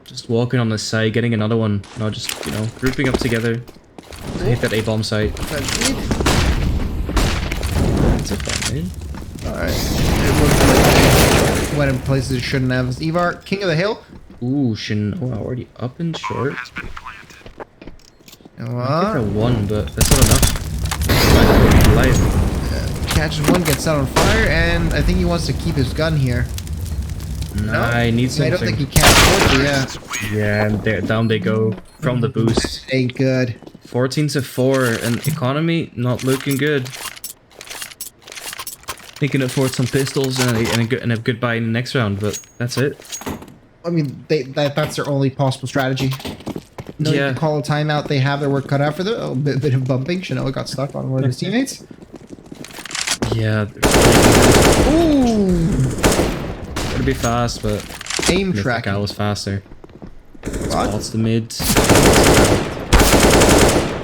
just walking on the side, getting another one. Now just, you know, grouping up together to hit that A-bomb site. That's it. That's a fun, man. Alright. It looks like went in places it shouldn't have. Ivar, King of the Hill. Ooh, Shinoa already up in short. I What? think one, but that's not enough. Life. Catches one, gets set on fire, and I think he wants to keep his gun here. Nah, I need I something. don't think he can afford to, yeah. Yeah, and there, down they go from the boost. Ain't good. 14-4, and economy not looking good. They can afford some pistols and a good buy in the next round, but that's it. I mean, that's their only possible strategy. No, Yeah. you can call a timeout. They have their work cut out for them. A bit of bumping. Shinoa got stuck on one of his teammates. Yeah. Ooh! Gotta be fast, but Aim Mythical tracking. was faster. What? Spots the mid.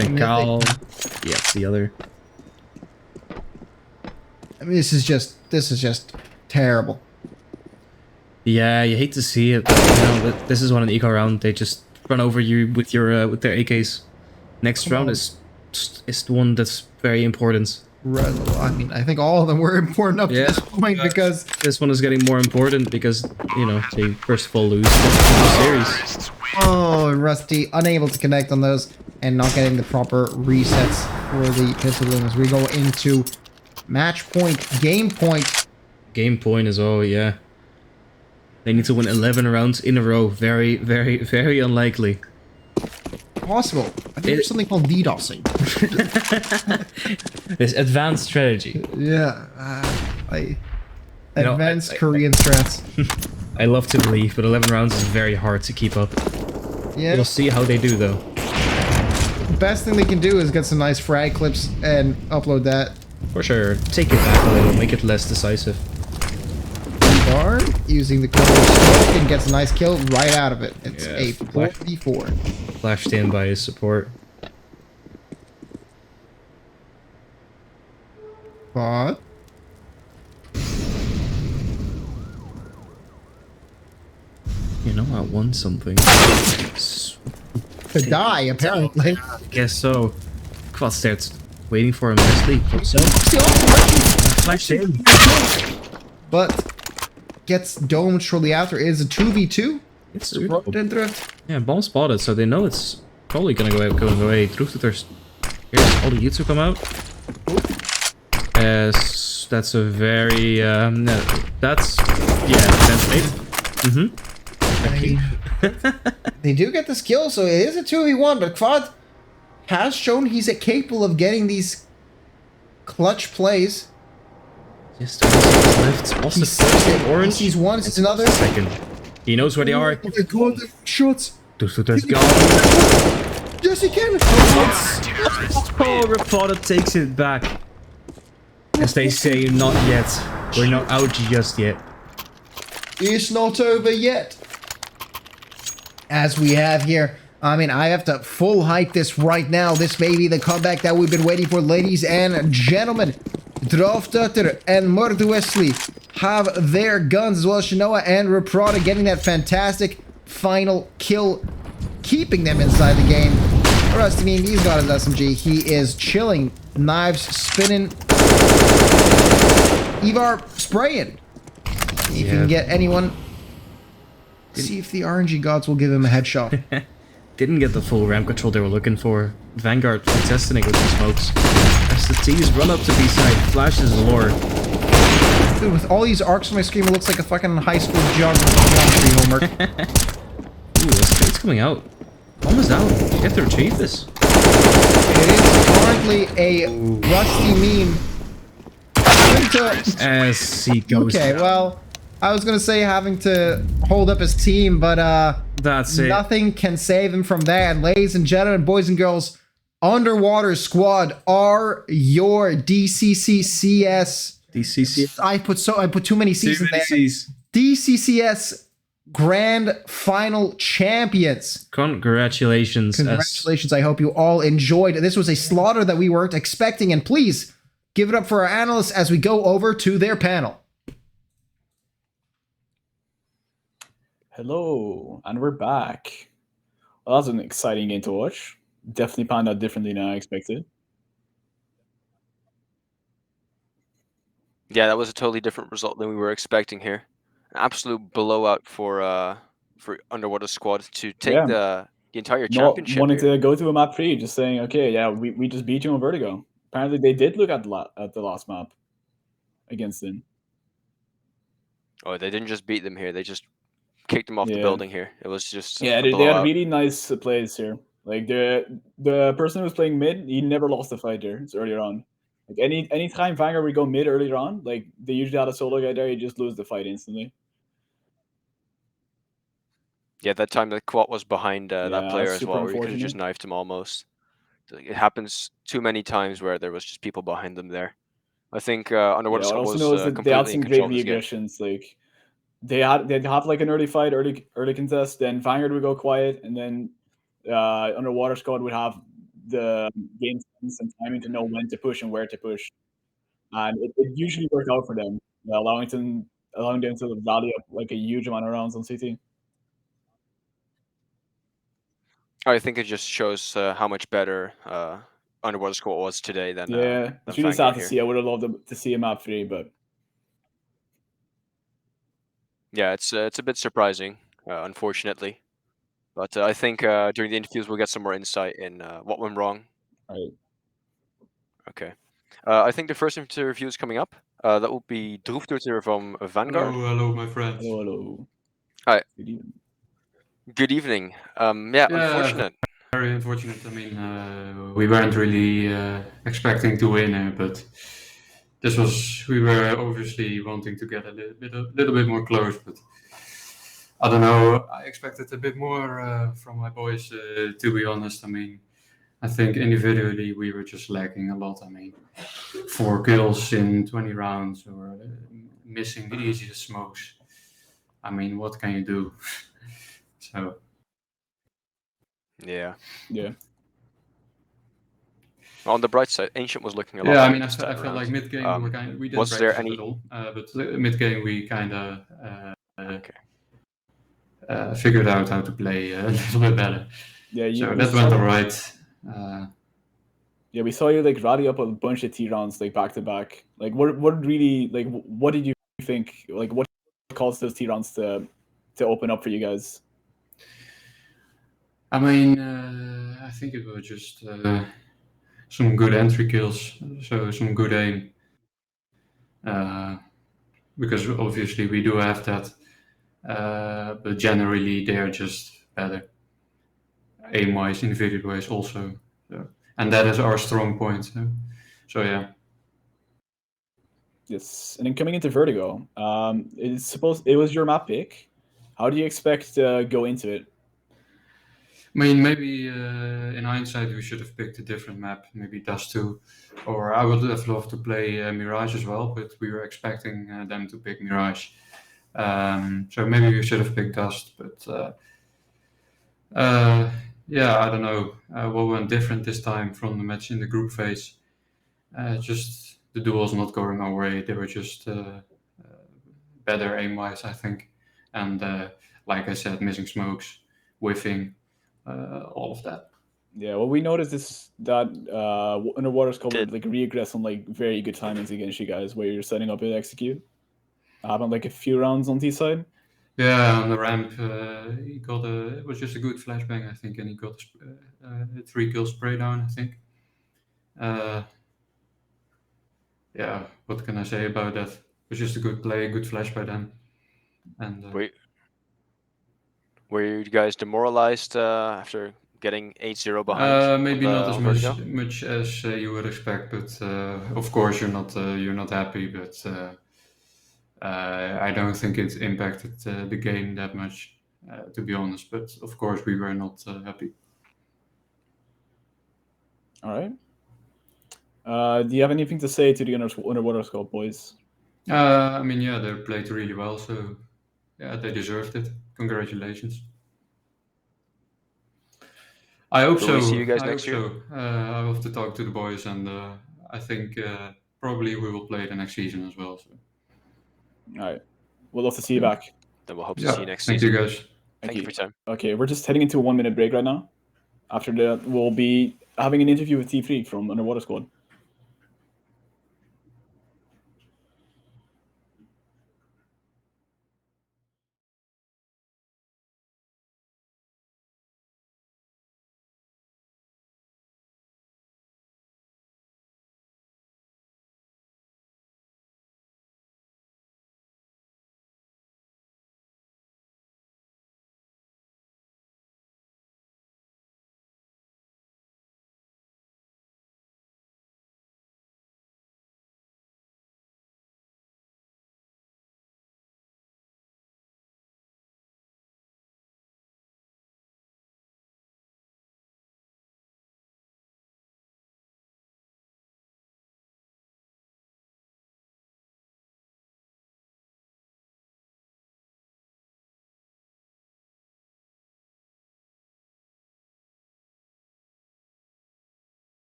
Mythical. Yeah, it's the other. I mean, this is just terrible. Yeah, you hate to see it, but you know, this is one an eco round. They just run over you with your with their AKs. Next round is the one that's very important. Right. I mean, I think all of them were important up to this point because This one is getting more important because, you know, they first of all lose the series. oh, Rusty unable to connect on those and not getting the proper resets for the pistol winners. We go into match point, game point. Game point as well, yeah. They need to win 11 rounds in a row. Very, very, very unlikely. Possible. I think there's something called DDoSing. This advanced strategy. Yeah. You know, Advanced Korean strats. I love to believe, but 11 rounds is very hard to keep up. Yeah. We'll see how they do, though. Best thing they can do is get some nice frag clips and upload that. For sure. Take it back a little, make it less decisive. Bar using the cover smoke and gets a nice kill right out of it. It's Yeah, a 4v4. Flashed in by his support. But You know, I won something. to die, apparently. Guess so. Quad starts waiting for him to sleep. So, flashed in. But gets domed shortly after. It is a 2v2. It's Yeah, bomb spotted, so they know it's probably gonna go away. Here's all the Jutsu come out. Yes, that's a very no, that's defensive. They do get the skill, so it is a 2v1, but Quad has shown he's capable of getting these clutch plays. Just left. Also, Orange. He's one, it's another. Second. He knows where they are. Oh my god, the shots! There's gone. Yes, he can! Oh, Reporter takes it back. As they say, not yet. We're not out just yet. It's not over yet. As we have here, I mean, I have to full hype this right now. This may be the comeback that we've been waiting for, ladies and gentlemen. Draftutter and Murder Wesley have their guns as well. Shinoa and Reprada getting that fantastic final kill, keeping them inside the game. Rusty, I mean, he's got his SMG. He is chilling, knives spinning. Ivar spraying. If you can get anyone. See if the RNG gods will give him a headshot. Didn't get the full ramp control they were looking for. Vanguard testing it with the smokes. As the T's run up to B side, flashes lore. Dude, with all these arcs on my screen, it looks like a fucking high school geography homework. Ooh, the spade's coming out. Almost out. You have to retrieve this. It is currently a rusty meme. As he goes Okay, down. well, I was gonna say having to hold up his team, but That's it. nothing can save him from that. And ladies and gentlemen, boys and girls, Underwater Squad are your DCCS. DCCS. I put too many C's in there. DCCS Grand Final Champions. Congratulations. Congratulations. I hope you all enjoyed. This was a slaughter that we weren't expecting. And please give it up for our analysts as we go over to their panel. Hello, and we're back. Well, that was an exciting game to watch. Definitely panned out differently than I expected. Yeah, that was a totally different result than we were expecting here. An absolute blowout for Underwater Squad to take Yeah. the entire Not championship. wanting here. to go to a map 3, just saying, okay, yeah, we just beat you on Vertigo. Apparently, they did look at the last map against them. Oh, they didn't just beat them here; they just kicked them off the Yeah. building here. It was just Yeah, a they had blowout. really nice plays here. Like the person who was playing mid, he never lost a fight there. It's earlier on. Like any time Vanguard would go mid earlier on, like they usually had a solo guy there, you just lose the fight instantly. Yeah, that time the quad was behind that Yeah, player that's as super well, where you could have just unfortunate. knifed him almost. It happens too many times where there was just people behind them there. I think Underwater Yeah, what I Squad also was know is that they completely had in some great control of this game. reaggressions. Like they'd have like an early fight, early contest, then Vanguard would go quiet, and then Underwater Squad would have the game sense and timing to know when to push and where to push. And it usually worked out for them, allowing them to rally up like a huge amount of rounds on CT. I think it just shows how much better Underwater Squad was today than Yeah, it's really sad to see. I would have loved to see a map 3, but yeah, it's a bit surprising, unfortunately. But I think during the interviews we'll get some more insight in what went wrong. right. Okay. I think the first interview is coming up. That will be Droefdoeter from Vanguard. Hello, my friends. Hello. Hi. Good evening. Good evening. Unfortunate. Very unfortunate. I mean, we weren't really expecting to win, but we were obviously wanting to get a little bit more close, but I don't know. I expected a bit more from my boys, to be honest. I mean, I think individually we were just lacking a lot. I mean, 4 kills in 20 rounds or missing the easiest smokes. I mean, what can you do? So. Yeah. Yeah. Well, on the bright side, Ancient was looking a lot. Yeah, I better mean, I this time felt around. like mid game we didn't was practice there it any? at all, but mid game we kind of Okay. figured out how to play a little bit better. Yeah, So that went alright. Yeah, we saw you like rally up a bunch of T rounds like back to back. Like, what really like what did you think? Like, what caused those T rounds to open up for you guys? I mean, I think it was just some good entry kills, so some good aim. Because obviously we do have that, but generally they are just better. Aim-wise, individual-wise also. So, and that is our strong point. So yeah. Yes, and then coming into Vertigo, it was your map pick. How do you expect to go into it? I mean, maybe in hindsight we should have picked a different map, maybe Dust 2, or I would have loved to play Mirage as well, but we were expecting them to pick Mirage. So maybe we should have picked Dust, but yeah, I don't know what went different this time from the match in the group phase. Just the duels not going our way, they were just better aim-wise, I think, and like I said, missing smokes, whiffing. All of that. Yeah, well, we noticed that Underwater Squad would like regress on like very good timings against you guys, where you're setting up and execute. Having like a few rounds on T side. Yeah, on the ramp, he got it was just a good flashbang, I think, and he got a 3 kill spray down, I think. Yeah, what can I say about that? It was just a good play, a good flash by them. And were you guys demoralized after getting 8-0 behind? Maybe not as Vertigo? much as you would expect, but of course you're not happy. But I don't think it impacted the game that much, to be honest. But of course, we were not happy. All right. Do you have anything to say to the Underwater Squad boys? I mean, yeah, they played really well, so yeah, they deserved it. Congratulations. I hope Will we see so. you guys I hope next year? so. I have to talk to the boys, and I think probably we will play the next season as well. So. All right. We'll love to see you Yeah. back. Then we'll hope to Yeah. see you next Thank season. you, guys. Thank you for your time. Okay, we're just heading into a 1 minute break right now. After that, we'll be having an interview with T3 from Underwater Squad.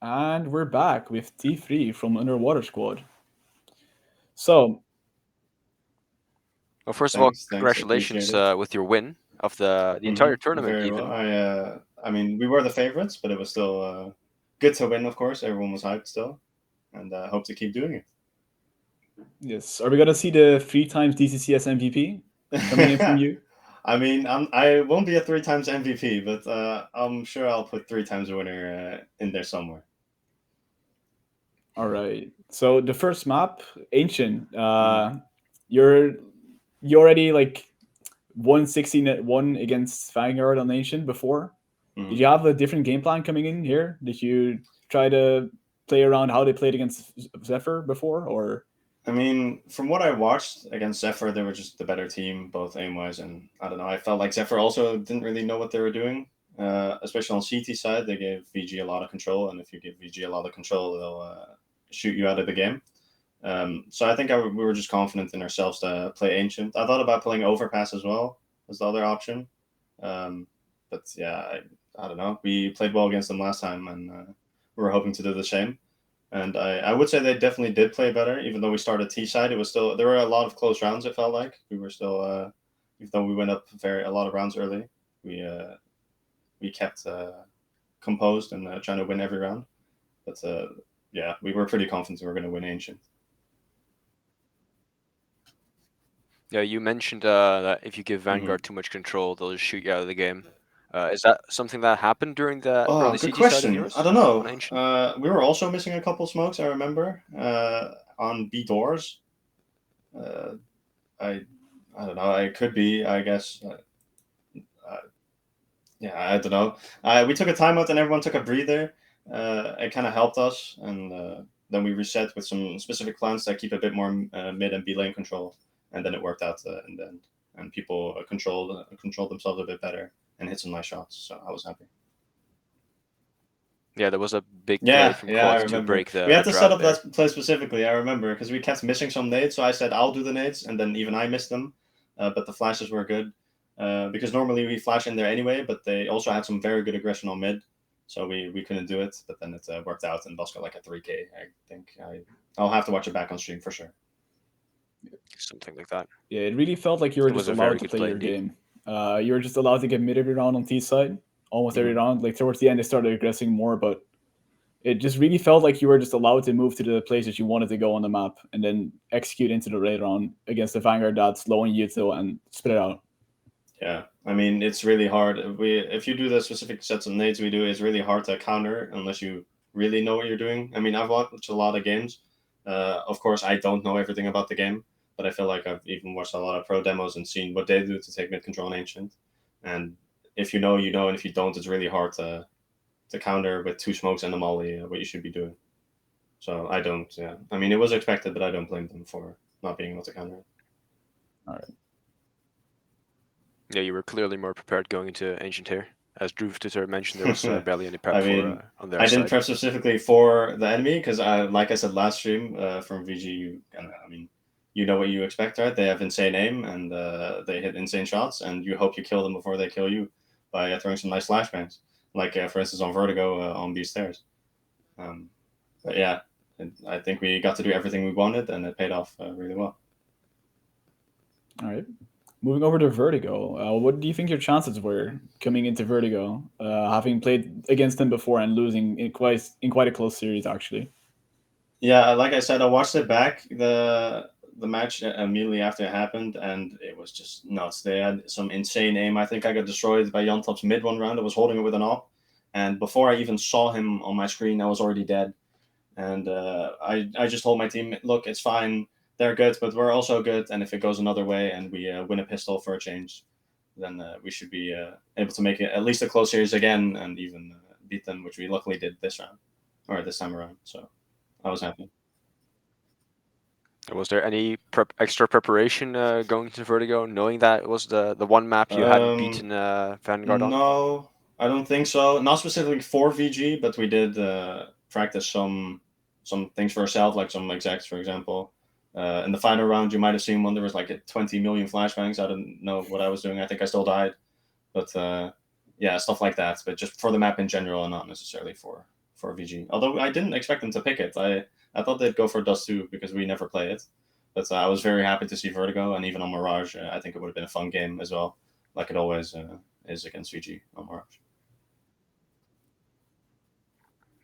And we're back with T3 from Underwater Squad. So, Well, first of all, Thanks, congratulations appreciate it. with your win of the entire tournament. Very Even well. I mean, we were the favorites, but it was still good to win. Of course, everyone was hyped still, and hope to keep doing it. yes, are we gonna see the 3 times DCCS MVP coming in from you? I mean, I won't be a 3 times MVP, but I'm sure I'll put 3 times winner in there somewhere. All right. So the first map, Ancient. You're already like 116-1 against Vanguard on Ancient before. Mhm. Did you have a different game plan coming in here? Did you try to play around how they played against Zephyr before, or? I mean, from what I watched against Zephyr, they were just the better team, both aim-wise, and I don't know. I felt like Zephyr also didn't really know what they were doing, especially on CT side. They gave VG a lot of control, and if you give VG a lot of control, they'll shoot you out of the game. So I think we were just confident in ourselves to play Ancient. I thought about playing Overpass as well as the other option, but yeah, I don't know. We played well against them last time, and we were hoping to do the same. And I would say they definitely did play better, even though we started T side. It was still there were a lot of close rounds. It felt like we were still, even though we went up a lot of rounds early, we kept composed and trying to win every round. But yeah, we were pretty confident we were going to win Ancient. yeah, you mentioned that if you give Vanguard too much control, they'll just shoot you out of the game. Is that something that happened during the early Good CT side of question. yours? I don't know. On Ancient? We were also missing a couple smokes. I remember on B doors. I don't know. It could be. I guess. Yeah, I don't know. We took a timeout and everyone took a breather. It kind of helped us, and then we reset with some specific plans that keep a bit more mid and B lane control, and then it worked out in the end. And people controlled themselves a bit better and hit some nice shots. So I was happy. Yeah, there was a big play Yeah, from I Quad to remember. break the We had to set drought up there. that play specifically. I remember because we kept missing some nades. So I said I'll do the nades, and then even I missed them. But the flashes were good because normally we flash in there anyway. But they also had some very good aggression on mid, so we couldn't do it. But then it worked out, and Boss got like a 3K. I think I'll have to watch it back on stream for sure. Something like that. Yeah, it really felt like you were It was just a very allowed to good play play your indeed. game. You were just allowed to get mid every round on T side, almost every round. Like towards the end, they started aggressing more, but it just really felt like you were just allowed to move to the places you wanted to go on the map and then execute into the raid round against the Vanguard that's slowing you to and spit it out. Yeah, I mean it's really hard. If you do the specific sets of nades we do, it's really hard to counter unless you really know what you're doing. I mean, I've watched a lot of games. Of course, I don't know everything about the game, but I feel like I've even watched a lot of pro demos and seen what they do to take mid control on Ancient. And if you know, you know, and if you don't, it's really hard to the counter with 2 smokes and a molly what you should be doing. So I don't. Yeah, I mean it was expected, but I don't blame them for not being able to counter it. All right. Yeah, you were clearly more prepared going into Ancient here. As Druv mentioned, there was barely any prep I mean, for on their I side. didn't prep specifically for the enemy because, like I said last stream, from VG, I mean, you know what you expect, right? They have insane aim and they hit insane shots, and you hope you kill them before they kill you by throwing some nice flashbangs, like for instance on Vertigo on these stairs. But yeah, I think we got to do everything we wanted, and it paid off really well. All right. Moving over to Vertigo, what do you think your chances were coming into Vertigo, having played against them before and losing in quite a close series, actually? Yeah, like I said, I watched it back the match immediately after it happened, and it was just nuts. They had some insane aim. I think I got destroyed by Yontop's mid one round. I was holding it with an op, and before I even saw him on my screen, I was already dead. And I just told my team, look, it's fine. They're good, but we're also good. And if it goes another way and we win a pistol for a change, then we should be able to make it at least a close series again and even beat them, which we luckily did this round or this time around. So I was happy. Was there any extra preparation going to Vertigo, knowing that it was the one map you hadn't beaten Vanguard on? No, I don't think so. Not specifically for VG, but we did practice some things for ourselves, like some execs, for example. In the final round, you might have seen one. There was like 20 million flashbangs. I didn't know what I was doing. I think I still died, but yeah, stuff like that. But just for the map in general, and not necessarily for VG. Although I didn't expect them to pick it. I thought they'd go for Dust 2 because we never play it. But I was very happy to see Vertigo, and even on Mirage, I think it would have been a fun game as well, like it always is against VG on Mirage.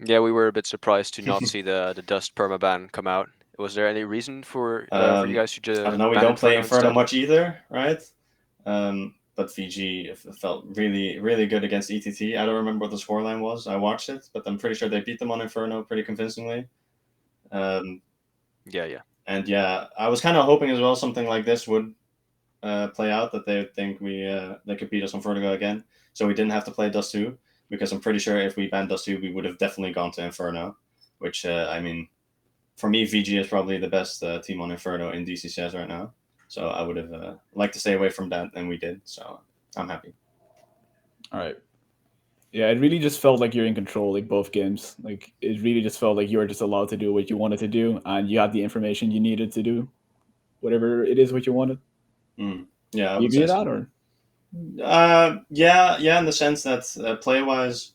Yeah, we were a bit surprised to not see the Dust permaban come out. Was there any reason for you guys to just I don't know. We don't play Inferno much either, right? But VG felt really, really good against ETT. I don't remember what the scoreline was. I watched it, but I'm pretty sure they beat them on Inferno pretty convincingly. Yeah. And yeah, I was kind of hoping as well something like this would play out, that they would think they could beat us on Vertigo again, so we didn't have to play Dust 2, because I'm pretty sure if we banned Dust 2, we would have definitely gone to Inferno, which, I mean, for me, VG is probably the best team on Inferno in DCCS right now, so I would have liked to stay away from that, and we did, so I'm happy. All right. Yeah, it really just felt like you're in control, like both games. Like it really just felt like you were just allowed to do what you wanted to do, and you had the information you needed to do whatever it is what you wanted. Yeah, you agree with that, or? Yeah, in the sense that play-wise,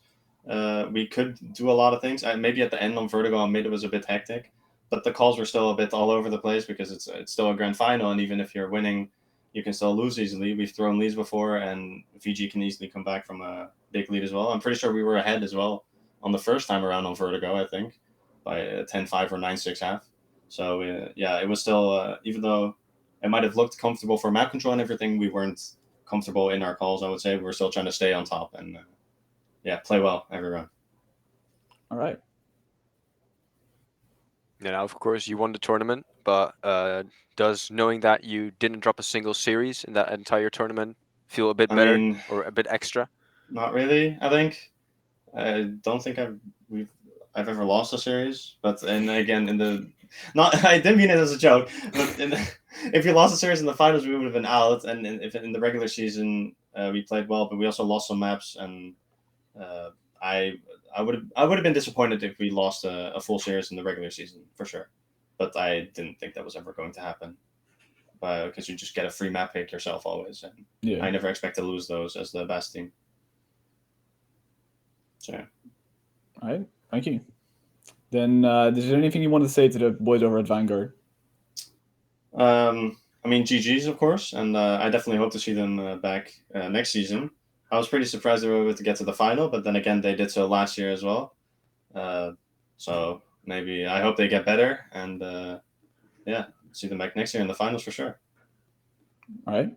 we could do a lot of things. Maybe at the end on Vertigo, mid it was a bit hectic, but the calls were still a bit all over the place because it's still a grand final, and even if you're winning, you can still lose easily. We've thrown leads before, and VG can easily come back from a big lead as well. I'm pretty sure we were ahead as well on the first time around on Vertigo, I think, by 10-5 or 9-6 half. So yeah, it was still, even though it might have looked comfortable for map control and everything, we weren't comfortable in our calls, I would say. We're still trying to stay on top and yeah, play well every round. All right. Yeah, now of course you won the tournament, but does knowing that you didn't drop a single series in that entire tournament feel a bit better or a bit extra? Not really, I think. I don't think I've ever lost a series, but and again I didn't mean it as a joke, but if you lost a series in the finals, we would have been out, and if in the regular season we played well, but we also lost some maps, and I would have been disappointed if we lost a full series in the regular season for sure, but I didn't think that was ever going to happen, because you just get a free map pick yourself always, and yeah. I never expect to lose those as the best team. So. All right, thank you. Then, is there anything you want to say to the boys over at Vanguard? I mean, GG's, of course, and I definitely hope to see them back next season. I was pretty surprised they were able to get to the final, but then again, they did so last year as well. So maybe I hope they get better, and yeah, see them back next year in the finals for sure. All right.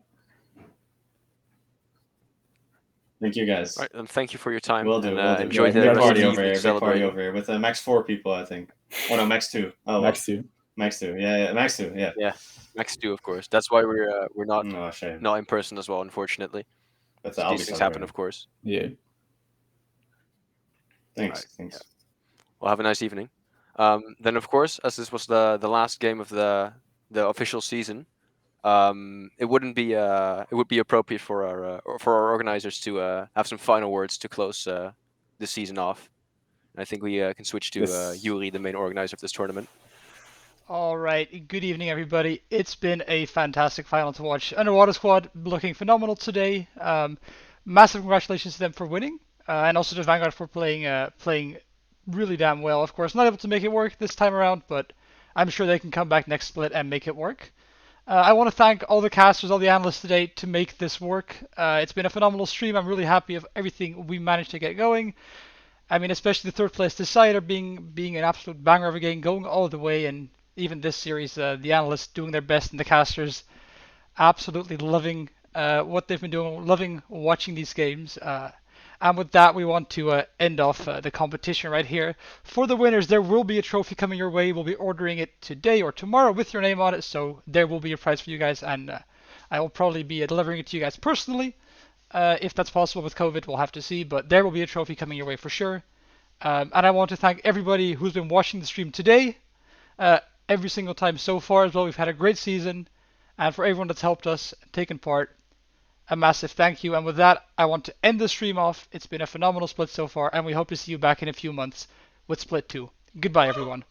Thank you, guys. All right, and thank you for your time. We'll do. Enjoy the rest party of the over here. evening Big party over here with max 4 people, I think. Oh no, max 2. Oh, well. Max 2. Max 2. Yeah, max 2. Yeah. Yeah, max 2, of course. That's why we're not not in person as well, unfortunately. But these things happen, of course. Yeah. Thanks. Right, Thanks. Well, have a nice evening. Then, of course, as this was the last game of the official season, it would be appropriate for our organizers to have some final words to close the season off. And I think we can switch to Yes. Yuri, the main organizer of this tournament. All right, good evening, everybody. It's been a fantastic final to watch. Underwater Squad looking phenomenal today. Massive congratulations to them for winning, and also to Vanguard for playing really damn well. Of course, not able to make it work this time around, but I'm sure they can come back next split and make it work. I want to thank all the casters, all the analysts today to make this work. It's been a phenomenal stream. I'm really happy of everything we managed to get going. I mean, especially the third place decider being an absolute banger of a game, going all the way, and even this series, the analysts doing their best, and the casters absolutely loving what they've been doing, loving watching these games. And with that, we want to end off the competition right here. For the winners, there will be a trophy coming your way. We'll be ordering it today or tomorrow with your name on it, so there will be a prize for you guys, and I will probably be delivering it to you guys personally. If that's possible with COVID, we'll have to see, but there will be a trophy coming your way for sure. And I want to thank everybody who's been watching the stream today, every single time so far as well. We've had a great season, and for everyone that's helped us, taken part, a massive thank you. And with that, I want to end the stream off. It's been a phenomenal split so far, and we hope to see you back in a few months with Split 2. Goodbye, everyone.